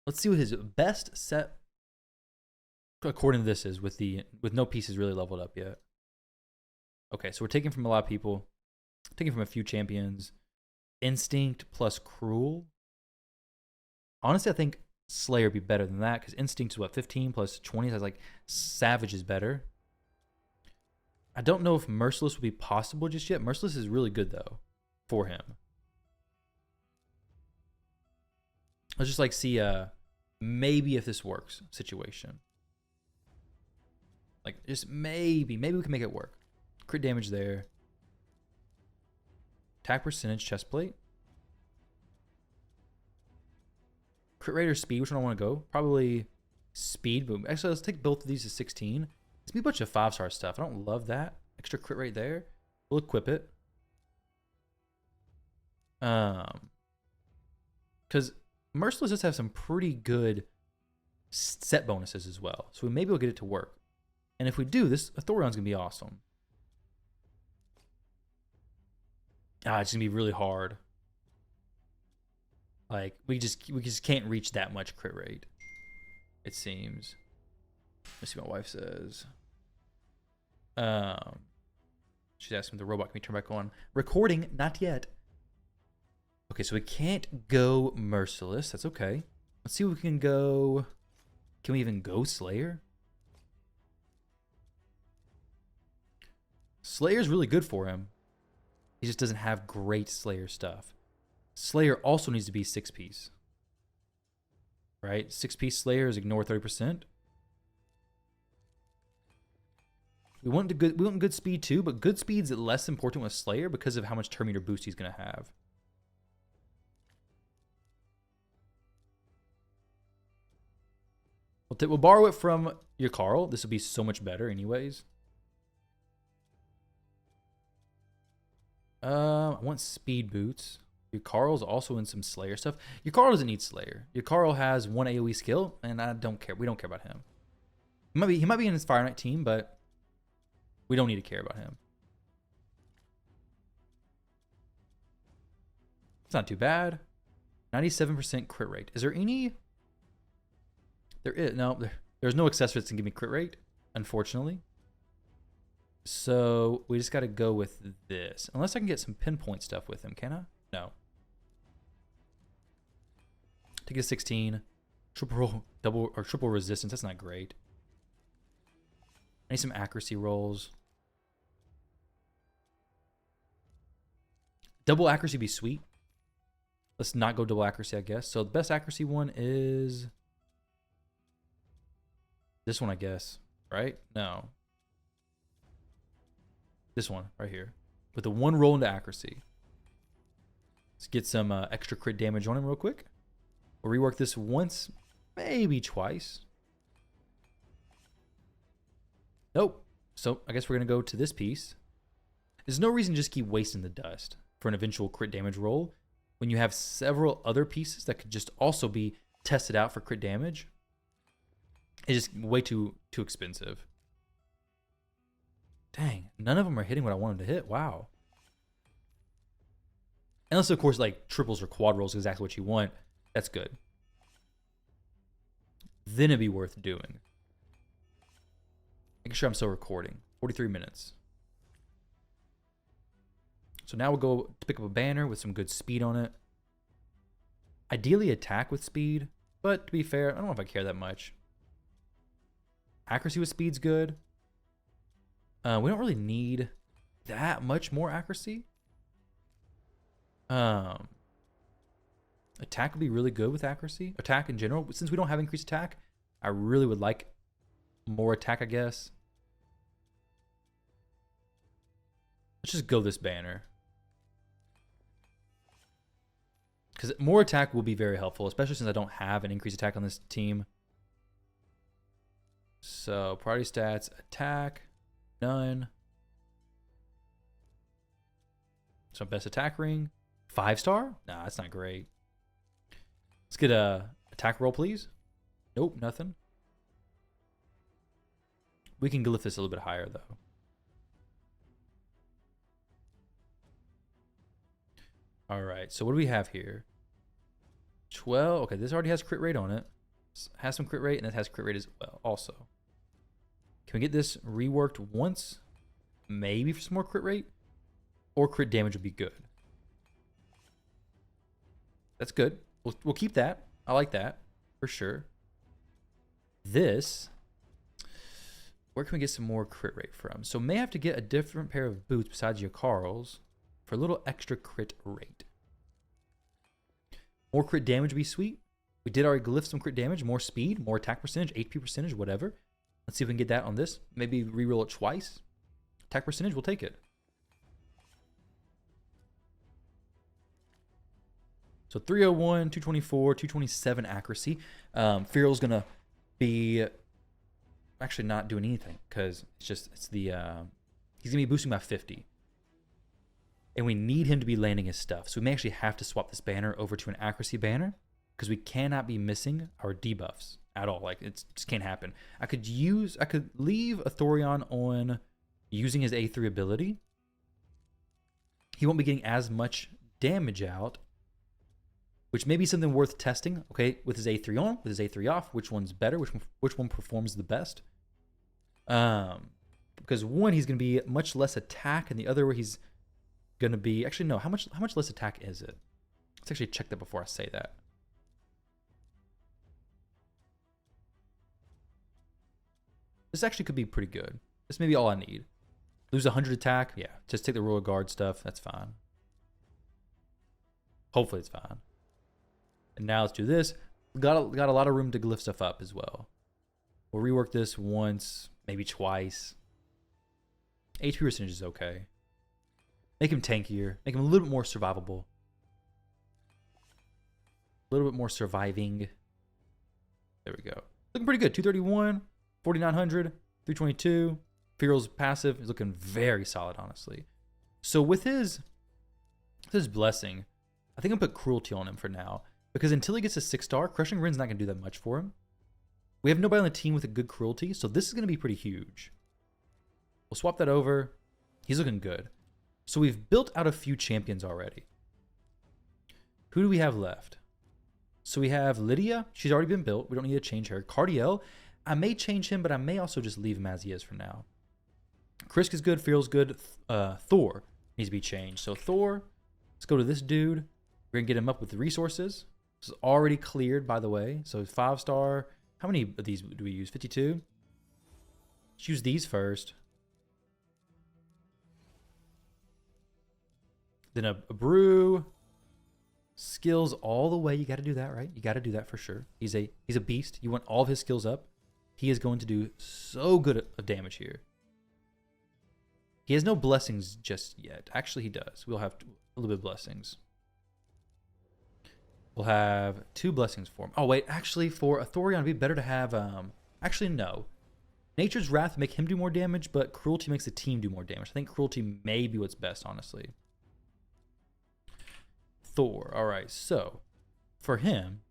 Let's see what his best set according to this is with no pieces really leveled up yet. Okay, so we're taking from a lot of people, taking from a few champions. Instinct plus Cruel. Honestly, I think Slayer would be better than that because Instinct is what, 15 plus 20. So I was like, Savage is better. I don't know if Merciless would be possible just yet. Merciless is really good though for him. Let's just like see maybe if this works situation. Like just maybe we can make it work. Crit damage there. Attack percentage, chest plate. Crit rate or speed, which one I want to go? Probably speed. Boom. Actually, let's take both of these to 16. It's be a bunch of 5-star stuff. I don't love that. Extra crit rate there. We'll equip it. Because Merciless does have some pretty good set bonuses as well. So maybe we'll get it to work. And if we do, this Thorion's gonna be awesome. It's gonna be really hard. Like we just can't reach that much crit rate. It seems. Let's see what my wife says. She's asking if the robot can be turned back on. Recording, not yet. Okay, so we can't go Merciless. That's okay. Let's see if we can go. Can we even go Slayer? Slayer's really good for him. He just doesn't have great Slayer stuff. Slayer also needs to be 6-piece. Right? 6-piece Slayer is ignore 30%. We want good speed too, but good speed's less important with Slayer because of how much turn meter boost he's gonna have. We'll borrow it from your Carl. This will be so much better anyways. I want speed boots. Your Carl's also in some Slayer stuff. Your Carl doesn't need Slayer. Your Carl has 1 AoE skill, and I don't care. We don't care about him. He might be in his Fire Knight team, but we don't need to care about him. It's not too bad. 97% crit rate. Is there any? There is no. There's no accessories that can give me crit rate, unfortunately. So we just got to go with this. Unless I can get some pinpoint stuff with him, can I? No. Take a 16. Triple resistance. That's not great. I need some accuracy rolls. Double accuracy would be sweet. Let's not go double accuracy, I guess. So the best accuracy one is this one, I guess. Right? No. This one right here. With the 1 roll into accuracy. Let's get some extra crit damage on him real quick. We'll rework this once, maybe twice. Nope. So I guess we're going to go to this piece. There's no reason to just keep wasting the dust for an eventual crit damage roll when you have several other pieces that could just also be tested out for crit damage. It's just way too expensive. Dang, none of them are hitting what I want them to hit. Wow. Unless, of course, like triples or quad rolls is exactly what you want. That's good. Then it'd be worth doing. Making sure I'm still recording. 43 minutes. So now we'll go to pick up a banner with some good speed on it. Ideally attack with speed, but to be fair, I don't know if I care that much. Accuracy with speed's good. We don't really need that much more accuracy. Attack would be really good with accuracy. Attack in general. Since we don't have increased attack, I really would like more attack, I guess. Let's just go this banner. Because more attack will be very helpful, especially since I don't have an increased attack on this team. So, priority stats, attack, none. So, best attack ring, 5-star? Nah, that's not great. Let's get a attack roll, please. Nope, nothing. We can lift this a little bit higher, though. All right, so what do we have here? 12. Okay, this already has crit rate on it. Has some crit rate, and it has crit rate as well also. Can we get this reworked once? Maybe for some more crit rate? Or crit damage would be good. That's good. We'll keep that. I like that for sure. This, where can we get some more crit rate from? So may have to get a different pair of boots besides your Carl's for a little extra crit rate. More crit damage would be sweet. We did already lift some crit damage, more speed, more attack percentage, HP percentage, whatever. Let's see if we can get that on this. Maybe reroll it twice. Attack percentage, we'll take it. So 301, 224, 227 accuracy. Fearl's gonna be actually not doing anything because it's the he's gonna be boosting by 50. And we need him to be landing his stuff. So we may actually have to swap this banner over to an accuracy banner because we cannot be missing our debuffs at all. Like, it just can't happen. I could leave a Thorion on using his A3 ability. He won't be getting as much damage out, which may be something worth testing. Okay, with his A3 on, with his A3 off, which one's better? Which one performs the best? Because one, he's going to be much less attack, and the other, where he's going to be, actually no, how much less attack is it? Let's actually check that before I say that. This actually could be pretty good. This may be all I need. Lose 100 attack, yeah, just take the royal guard stuff, that's fine. Hopefully it's fine. And now let's do this. We got a lot of room to lift stuff up as well. We'll rework this once, maybe twice. HP percentage is okay. Make him tankier. Make him a little bit more survivable. A little bit more surviving. There we go. Looking pretty good. 231, 4,900, 322. Fearl's passive is looking very solid, honestly. So with his blessing, I think I'll put cruelty on him for now. Because until he gets a 6-star, Crushing Rin's not going to do that much for him. We have nobody on the team with a good cruelty, so this is going to be pretty huge. We'll swap that over. He's looking good. So we've built out a few champions already. Who do we have left? So we have Lydia. She's already been built. We don't need to change her. Cardiel. I may change him, but I may also just leave him as he is for now. Krisk is good. Fearl's good. Thor needs to be changed. So Thor, let's go to this dude. We're going to get him up with the resources. This is already cleared, by the way. So 5-star. How many of these do we use? 52? Let's use these first. Then a brew. Skills all the way. You got to do that, right? You got to do that for sure. He's a beast. You want all of his skills up. He is going to do so good of damage here. He has no blessings just yet. Actually, he does. We'll have a little bit of blessings. We'll have 2 blessings for him. Oh, wait. Actually, for a Thorion, it'd be better to have... actually, no. Nature's Wrath make him do more damage, but Cruelty makes the team do more damage. I think Cruelty may be what's best, honestly. Thor. All right, so for him,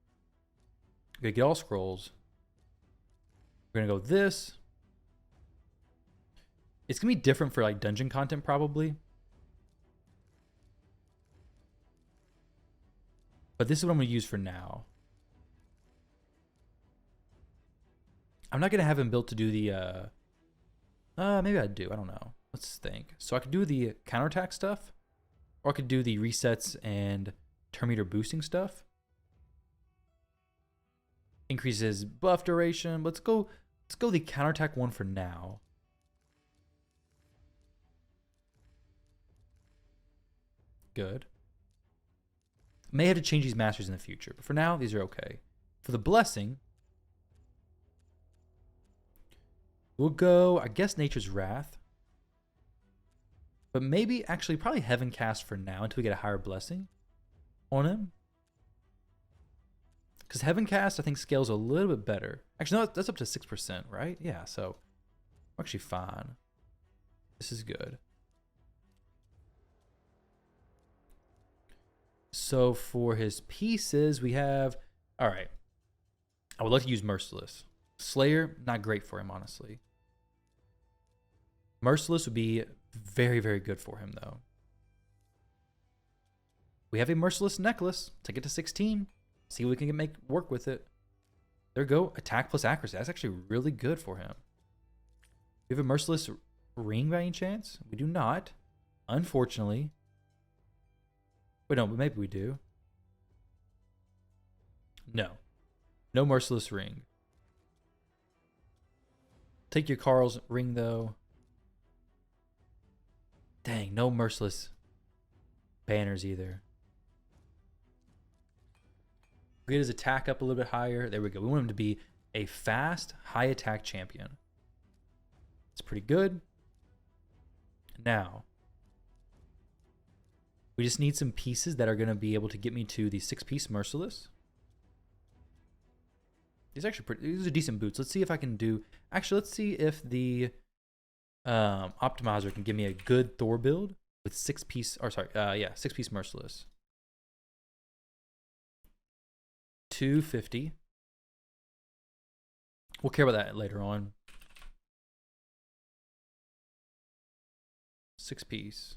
we're going to get all scrolls. We're going to go this. It's going to be different for like dungeon content probably. But this is what I'm going to use for now. I'm not going to have him built to do the... maybe I do. I don't know. Let's think. So I could do the counterattack stuff. Or I could do the resets and turn meter boosting stuff. Increases buff duration. Let's go the counterattack one for now. Good. May have to change these masters in the future, but for now, these are okay. For the blessing, we'll go, I guess, Nature's Wrath. But maybe, actually, probably Heaven Cast for now until we get a higher blessing on him. Because Heaven Cast, I think, scales a little bit better. Actually, no, that's up to 6%, right? Yeah, so we're actually fine. This is good. So for his pieces, we have... All right. I would like to use Merciless. Slayer, not great for him, honestly. Merciless would be very, very good for him, though. We have a Merciless necklace. Take it to 16. See what we can make work with it. There we go. Attack plus accuracy. That's actually really good for him. Do we have a Merciless ring by any chance? We do not. Unfortunately. Wait, no, but maybe we do. No. No Merciless ring. Take your Carl's ring, though. Dang, no Merciless banners either. Get his attack up a little bit higher. There we go. We want him to be a fast, high attack champion. It's pretty good. Now, we just need some pieces that are going to be able to get me to the 6-piece Merciless. These are decent boots. Let's see if I can do... Actually, let's see if the Optimizer can give me a good Thor build with 6-piece... Or sorry, 6-piece Merciless. 250. We'll care about that later on. 6-piece.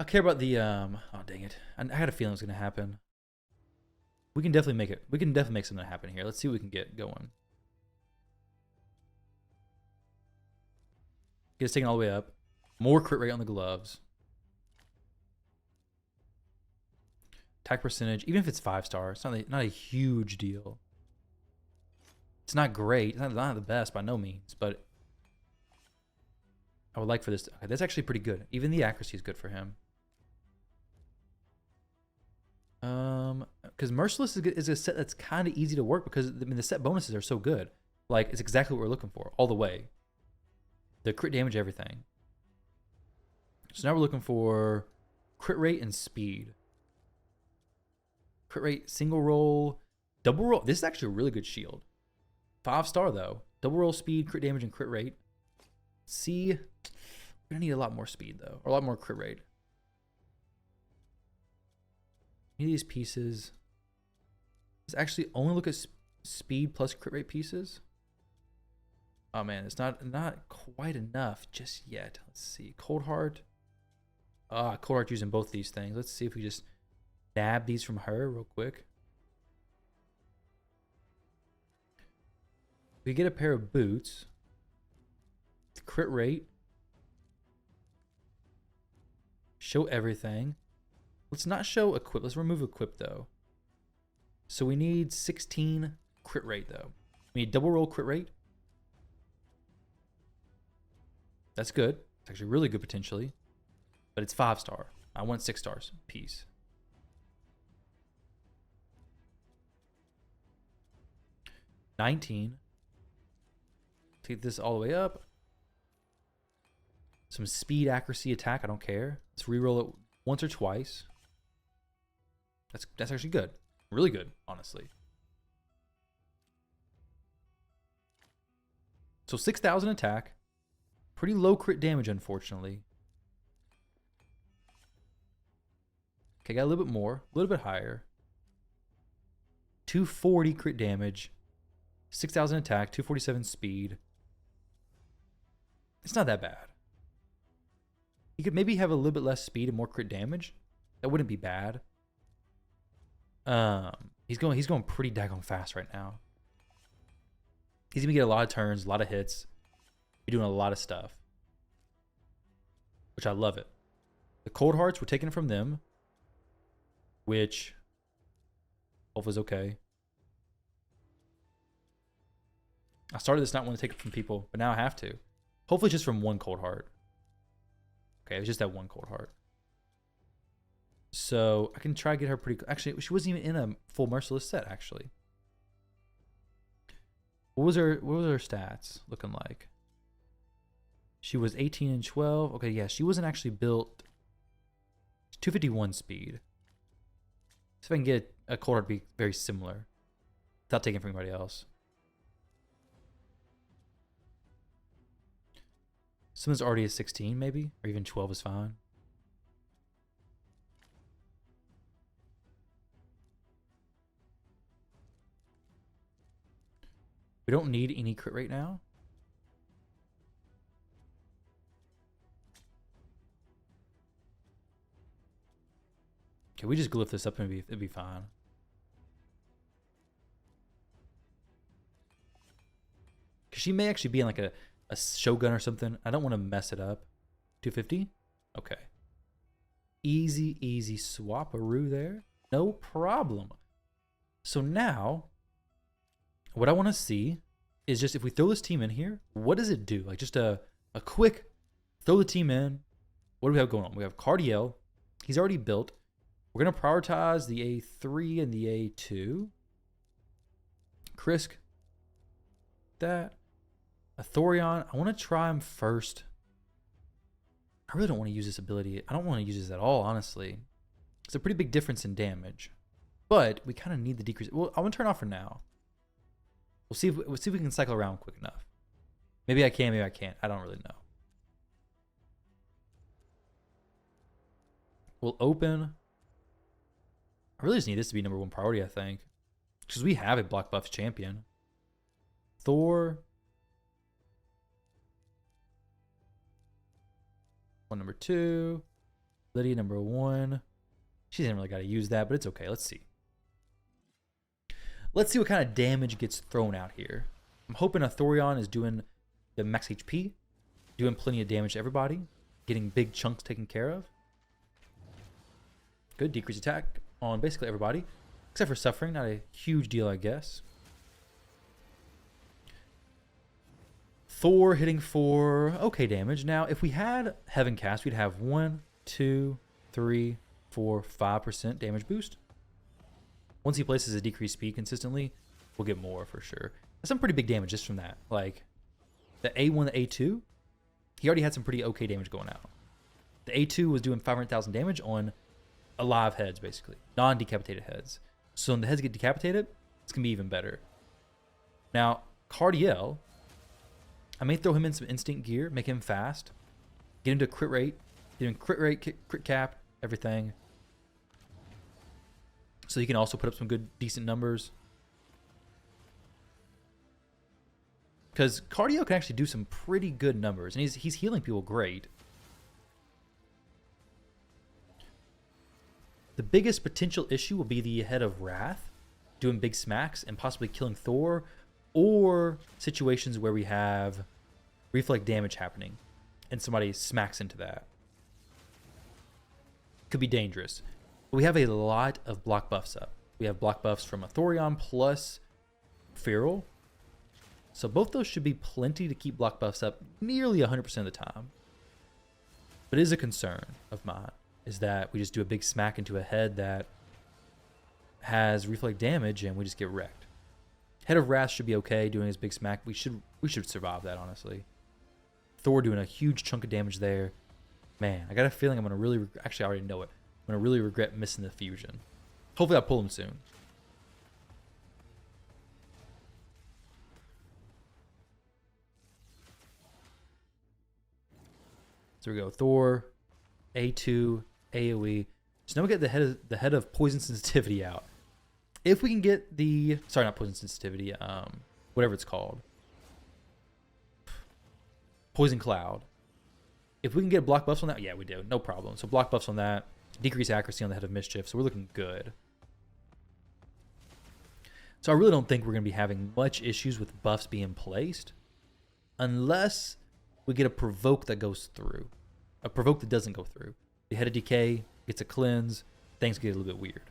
I care about the oh dang it. I had a feeling it was gonna happen. We can definitely make it. We can definitely make something happen here. Let's see what we can get going. Get us taken all the way up. More crit rate on the gloves. Attack percentage, even if it's 5-star, it's not a huge deal. It's not great. It's not the best by no means, but I would like for this. Okay, that's actually pretty good. Even the accuracy is good for him. Because Merciless is a set that's kind of easy to work because the set bonuses are so good. Like, it's exactly what we're looking for all the way. The crit damage, everything. So now we're looking for crit rate and speed. Crit rate, single roll, double roll. This is actually a really good shield. 5-star though. Double roll speed, crit damage, and crit rate. See, we're gonna need a lot more speed though, or a lot more crit rate. Any of these pieces. Let's actually only look at speed plus crit rate pieces. Oh man, it's not quite enough just yet. Let's see. Cold Heart. Cold Heart using both these things. Let's see if we just nab these from her real quick. We get a pair of boots. The crit rate. Show everything. Let's not show equip. Let's remove equip though. So we need 16 crit rate though. We need double roll crit rate. That's good. It's actually really good potentially. But it's 5-star. I want 6 stars piece. $19. Take this all the way up. Some speed, accuracy, attack. I don't care. Let's reroll it once or twice. That's actually good. Really good, honestly. So 6,000 attack. Pretty low crit damage, unfortunately. Okay, got a little bit more. A little bit higher. 240 crit damage. 6,000 attack. 247 speed. It's not that bad. He could maybe have a little bit less speed and more crit damage. That wouldn't be bad. He's going pretty daggone fast right now. He's gonna get a lot of turns, a lot of hits. Be doing a lot of stuff, which I love it. The cold hearts were taken from them, which hopefully is okay. I started this not wanting to take it from people, but now I have to. Hopefully just from one cold heart. Okay, it was just that one cold heart. So I can try to get her pretty... Actually, she wasn't even in a full merciless set, actually. What was her stats looking like? She was 18 and 12. Okay, yeah, she wasn't actually built... 251 speed. So if I can get a cold heart to be very similar without taking from anybody else. Someone's already a 16, maybe? Or even 12 is fine. We don't need any crit right now. Okay, we just glyph this up and it'd be fine. Because she may actually be in like a Shogun or something. I don't want to mess it up. 250? Okay. Easy swap-a-roo there. No problem. So now, what I want to see is just if we throw this team in here, what does it do? Like just a quick throw the team in. What do we have going on? We have Cardiel. He's already built. We're going to prioritize the A3 and the A2. Krisk. That. A Thorion. I want to try him first. I really don't want to use this ability. I don't want to use this at all, honestly. It's a pretty big difference in damage. But we kind of need the decrease. Well, I want to turn off for now. We'll see if we can cycle around quick enough. Maybe I can, maybe I can't. I don't really know. We'll open. I really just need this to be number one priority, I think. Because we have a block buffs champion. Thor. One number 2. Lydia number 1. She didn't really got to use that, but it's okay. Let's see. Let's see what kind of damage gets thrown out here. I'm hoping a Thorion is doing the max HP, doing plenty of damage to everybody, getting big chunks taken care of. Good, decrease attack on basically everybody, except for suffering. Not a huge deal, I guess. Thor hitting for okay damage. Now, if we had Heaven Cast, we'd have 1, 2, 3, 4, 5% damage boost. Once he places a decreased speed consistently, we'll get more for sure. That's some pretty big damage just from that. Like, the A1, the A2, he already had some pretty okay damage going out. The A2 was doing 500,000 damage on alive heads, basically. Non-decapitated heads. So when the heads get decapitated, it's going to be even better. Now, Cardiel, I may throw him in some instinct gear, make him fast, get him to crit rate, get him crit rate, crit cap, everything. So he can also put up some good, decent numbers. Because Cardio can actually do some pretty good numbers. And he's healing people great. The biggest potential issue will be the head of Wrath. Doing big smacks and possibly killing Thor. Or situations where we have reflect damage happening. And somebody smacks into that. Could be dangerous. We have a lot of block buffs up. We have block buffs from a Thorion plus Feral. So both those should be plenty to keep block buffs up nearly 100% of the time. But it is a concern of mine, is that we just do a big smack into a head that has reflect damage and we just get wrecked. Head of Wrath should be okay doing his big smack. We should survive that, honestly. Thor doing a huge chunk of damage there. Man, I got a feeling I'm going to really... Actually, I already know it. I'm going to really regret missing the fusion. Hopefully I'll pull him soon. So we go Thor, A2, AoE. So now we get the head of poison sensitivity out. If we can get the, sorry, not poison sensitivity, whatever it's called, poison cloud. If we can get block buffs on that, yeah, we do, no problem. So block buffs on that, decrease accuracy on the head of mischief. So we're looking good. So I really don't think we're going to be having much issues with buffs being placed, unless we get a provoke that goes through, a provoke that doesn't go through. The head of decay gets a cleanse, things get a little bit weird.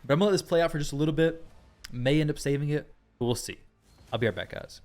But I'm going to let this play out for just a little bit. May end up saving it, but we'll see. I'll be right back, guys.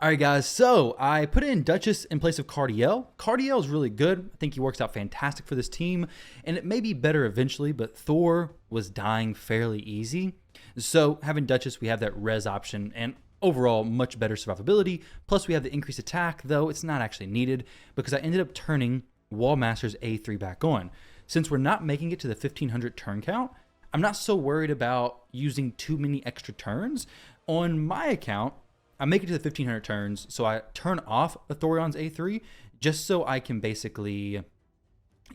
All right, guys. So I put in Duchess in place of Cardiel. Cardiel is really good. I think he works out fantastic for this team, and it may be better eventually, but Thor was dying fairly easy. So having Duchess, we have that res option, and overall much better survivability. Plus we have the increased attack, though it's not actually needed because I ended up turning Wallmaster's A3 back on. Since we're not making it to the 1500 turn count, I'm not so worried about using too many extra turns. On my account, I make it to the 1500 turns, so I turn off Thorion's A3 just so I can basically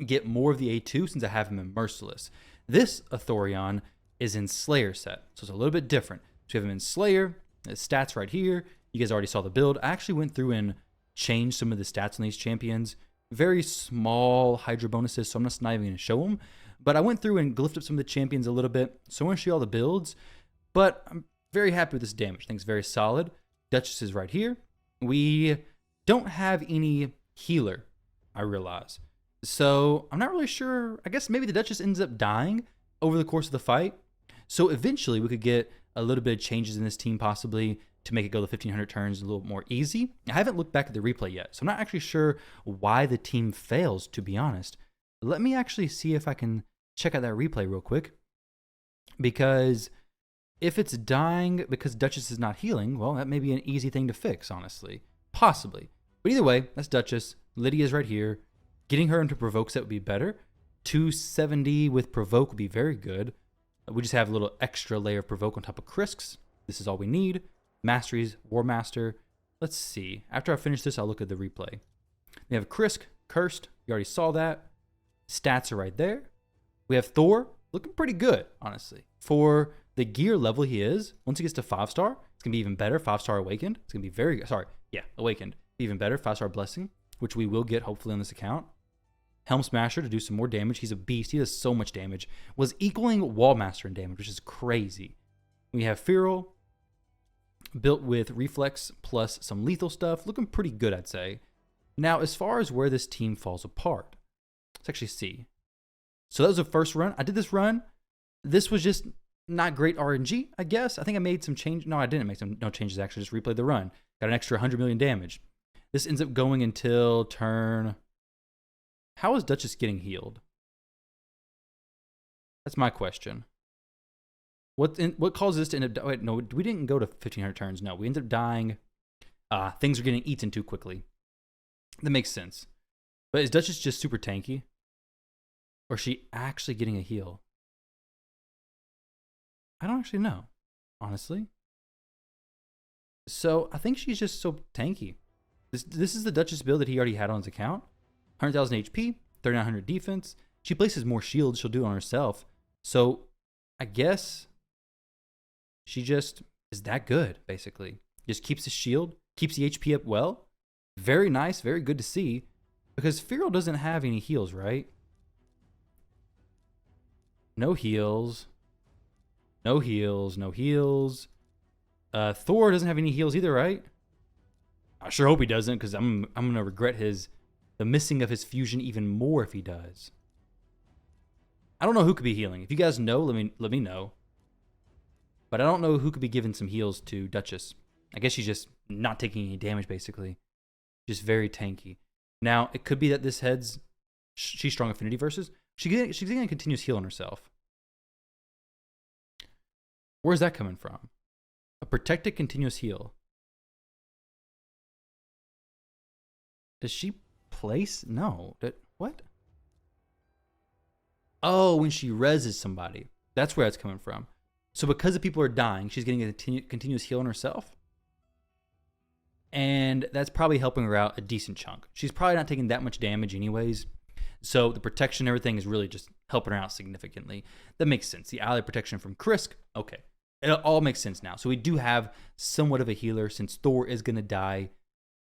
get more of the A2 since I have him in Merciless. This Thorion is in Slayer set, so it's a little bit different. So we have him in Slayer, his stats right here. You guys already saw the build. I actually went through and changed some of the stats on these champions. Very small Hydra bonuses, so I'm not even going to show them. But I went through and glyphed up some of the champions a little bit, so I want to show you all the builds. But I'm very happy with this damage. I think it's very solid. Duchess is right here. We don't have any healer, I realize. So I'm not really sure. I guess maybe the Duchess ends up dying over the course of the fight. So eventually we could get a little bit of changes in this team possibly to make it go the 1500 turns a little more easy. I haven't looked back at the replay yet, so I'm not actually sure why the team fails, to be honest. Let me actually see if I can check out that replay real quick. Because if it's dying because Duchess is not healing, well, that may be an easy thing to fix, honestly. Possibly. But either way, that's Duchess. Lydia's right here. Getting her into Provoke set would be better. 270 with Provoke would be very good. We just have a little extra layer of Provoke on top of Krisk's. This is all we need. Masteries, War Master. Let's see. After I finish this, I'll look at the replay. We have Krisk, Cursed. You already saw that. Stats are right there. We have Thor, looking pretty good, honestly. For the gear level he is, once he gets to 5-star, it's going to be even better. 5-star Awakened. It's going to be very good. Sorry, yeah, Awakened. Even better. 5-star Blessing, which we will get hopefully on this account. Helm Smasher to do some more damage. He's a beast. He does so much damage. Was equaling Wallmaster in damage, which is crazy. We have Feral, built with Reflex plus some lethal stuff. Looking pretty good, I'd say. Now, as far as where this team falls apart, let's actually see. So that was the first run. I did this run. This was just not great RNG, I guess. I think I made some change. No, I didn't make no changes, actually. Just replayed the run. Got an extra 100 million damage. This ends up going until turn... How is Duchess getting healed? That's my question. What causes this to end up... Wait, no, we didn't go to 1500 turns. No, we ended up dying. Things are getting eaten too quickly. That makes sense. But is Duchess just super tanky? Or is she actually getting a heal? I don't actually know, honestly. So I think she's just so tanky. This is the Duchess build that he already had on his account. 100,000 HP, 3,900 defense. She places more shields. She'll do it on herself. So I guess she just is that good, basically. Just keeps the shield, keeps the HP up well. Very nice, very good to see. Because Feral doesn't have any heals, right? No heals. No heals, no heals. Thor doesn't have any heals either, right? I sure hope he doesn't, because I'm gonna regret the missing of his fusion even more if he does. I don't know who could be healing. If you guys know, let me know. But I don't know who could be giving some heals to Duchess. I guess she's just not taking any damage, basically. Just very tanky. Now, it could be that this head's... She's strong affinity versus... She's getting a continuous heal on herself. Where's that coming from? A protected continuous heal. Does she place? No. What? Oh, when she reses somebody. That's where it's coming from. So because the people are dying, she's getting a continuous heal on herself? and that's probably helping her out a decent chunk. She's probably not taking that much damage anyways, so the protection and everything is really just helping her out significantly. That makes sense. The ally protection from Krisk, okay. It all makes sense now. So we do have somewhat of a healer since Thor is going to die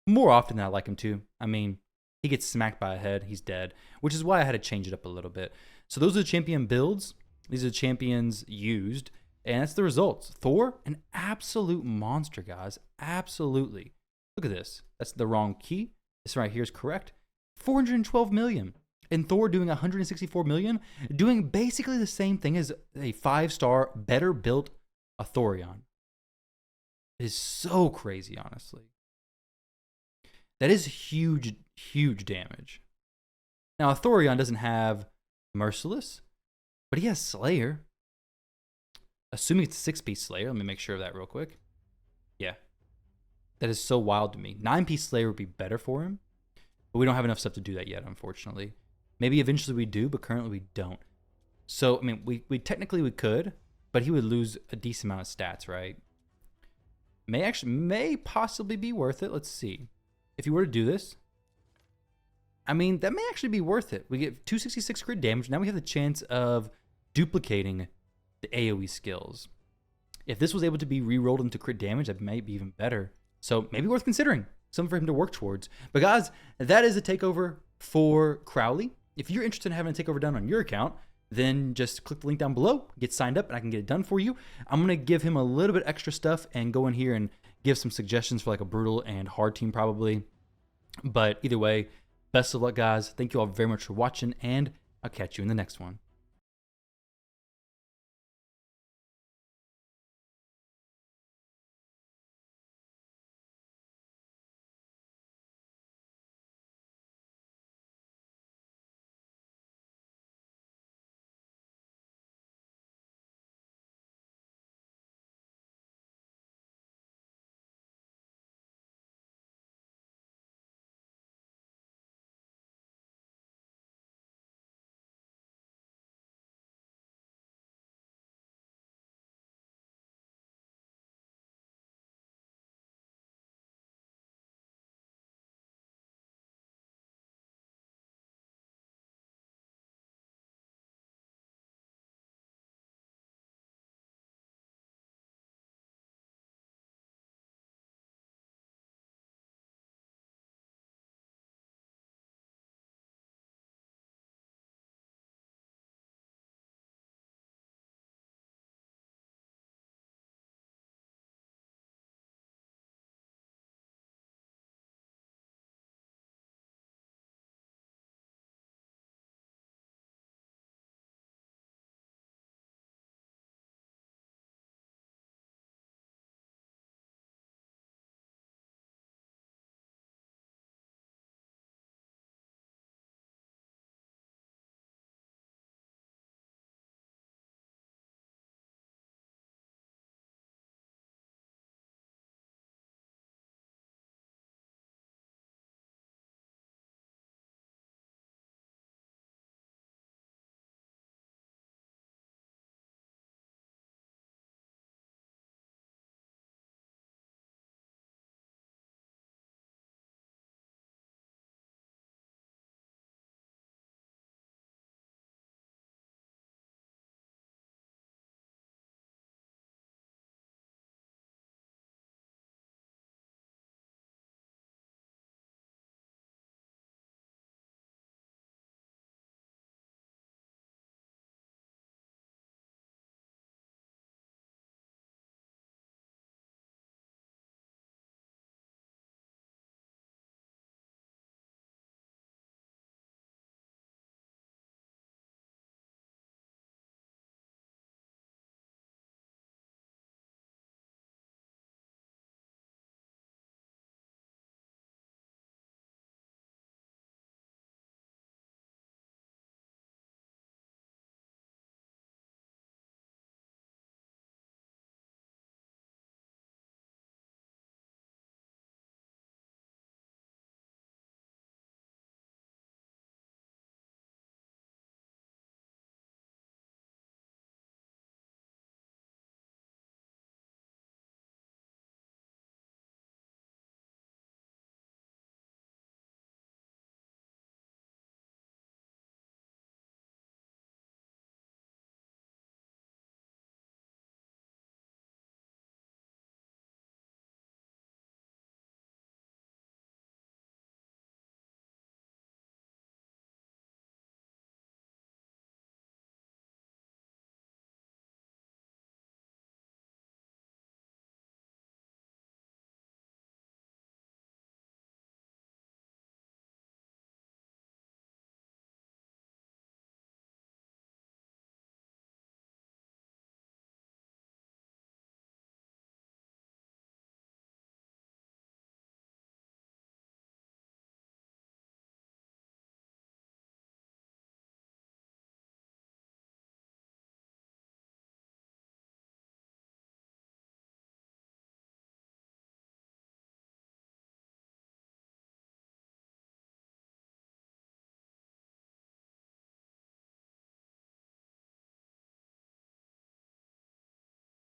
more often than I like him to. I mean, he gets smacked by a head, he's dead, which is why I had to change it up a little bit. So those are the champion builds. These are the champions used, and that's the results. Thor, an absolute monster, guys. Absolutely. Look at this. That's the wrong key. This right here is correct. 412 million. And Thor doing 164 million, doing basically the same thing as a 5-star, better built Thorion. It is so crazy, honestly. That is huge, huge damage. Now, Thorion doesn't have Merciless, but he has Slayer. Assuming it's a 6-piece Slayer. Let me make sure of that real quick. Yeah. That is so wild to me. 9-piece Slayer would be better for him, but we don't have enough stuff to do that yet, unfortunately. Maybe eventually we do, but currently we don't. So, I mean, we technically we could, but he would lose a decent amount of stats, right? May possibly be worth it. Let's see. If you were to do this, I mean, that may actually be worth it. We get 266 crit damage. Now we have the chance of duplicating the AoE skills. If this was able to be re-rolled into crit damage, that might be even better. So maybe worth considering. Something for him to work towards. But guys, that is a takeover for Crowley. If you're interested in having a takeover done on your account, then just click the link down below, get signed up, and I can get it done for you. I'm going to give him a little bit extra stuff and go in here and give some suggestions for like a brutal and hard team probably. But either way, best of luck, guys. Thank you all very much for watching, and I'll catch you in the next one.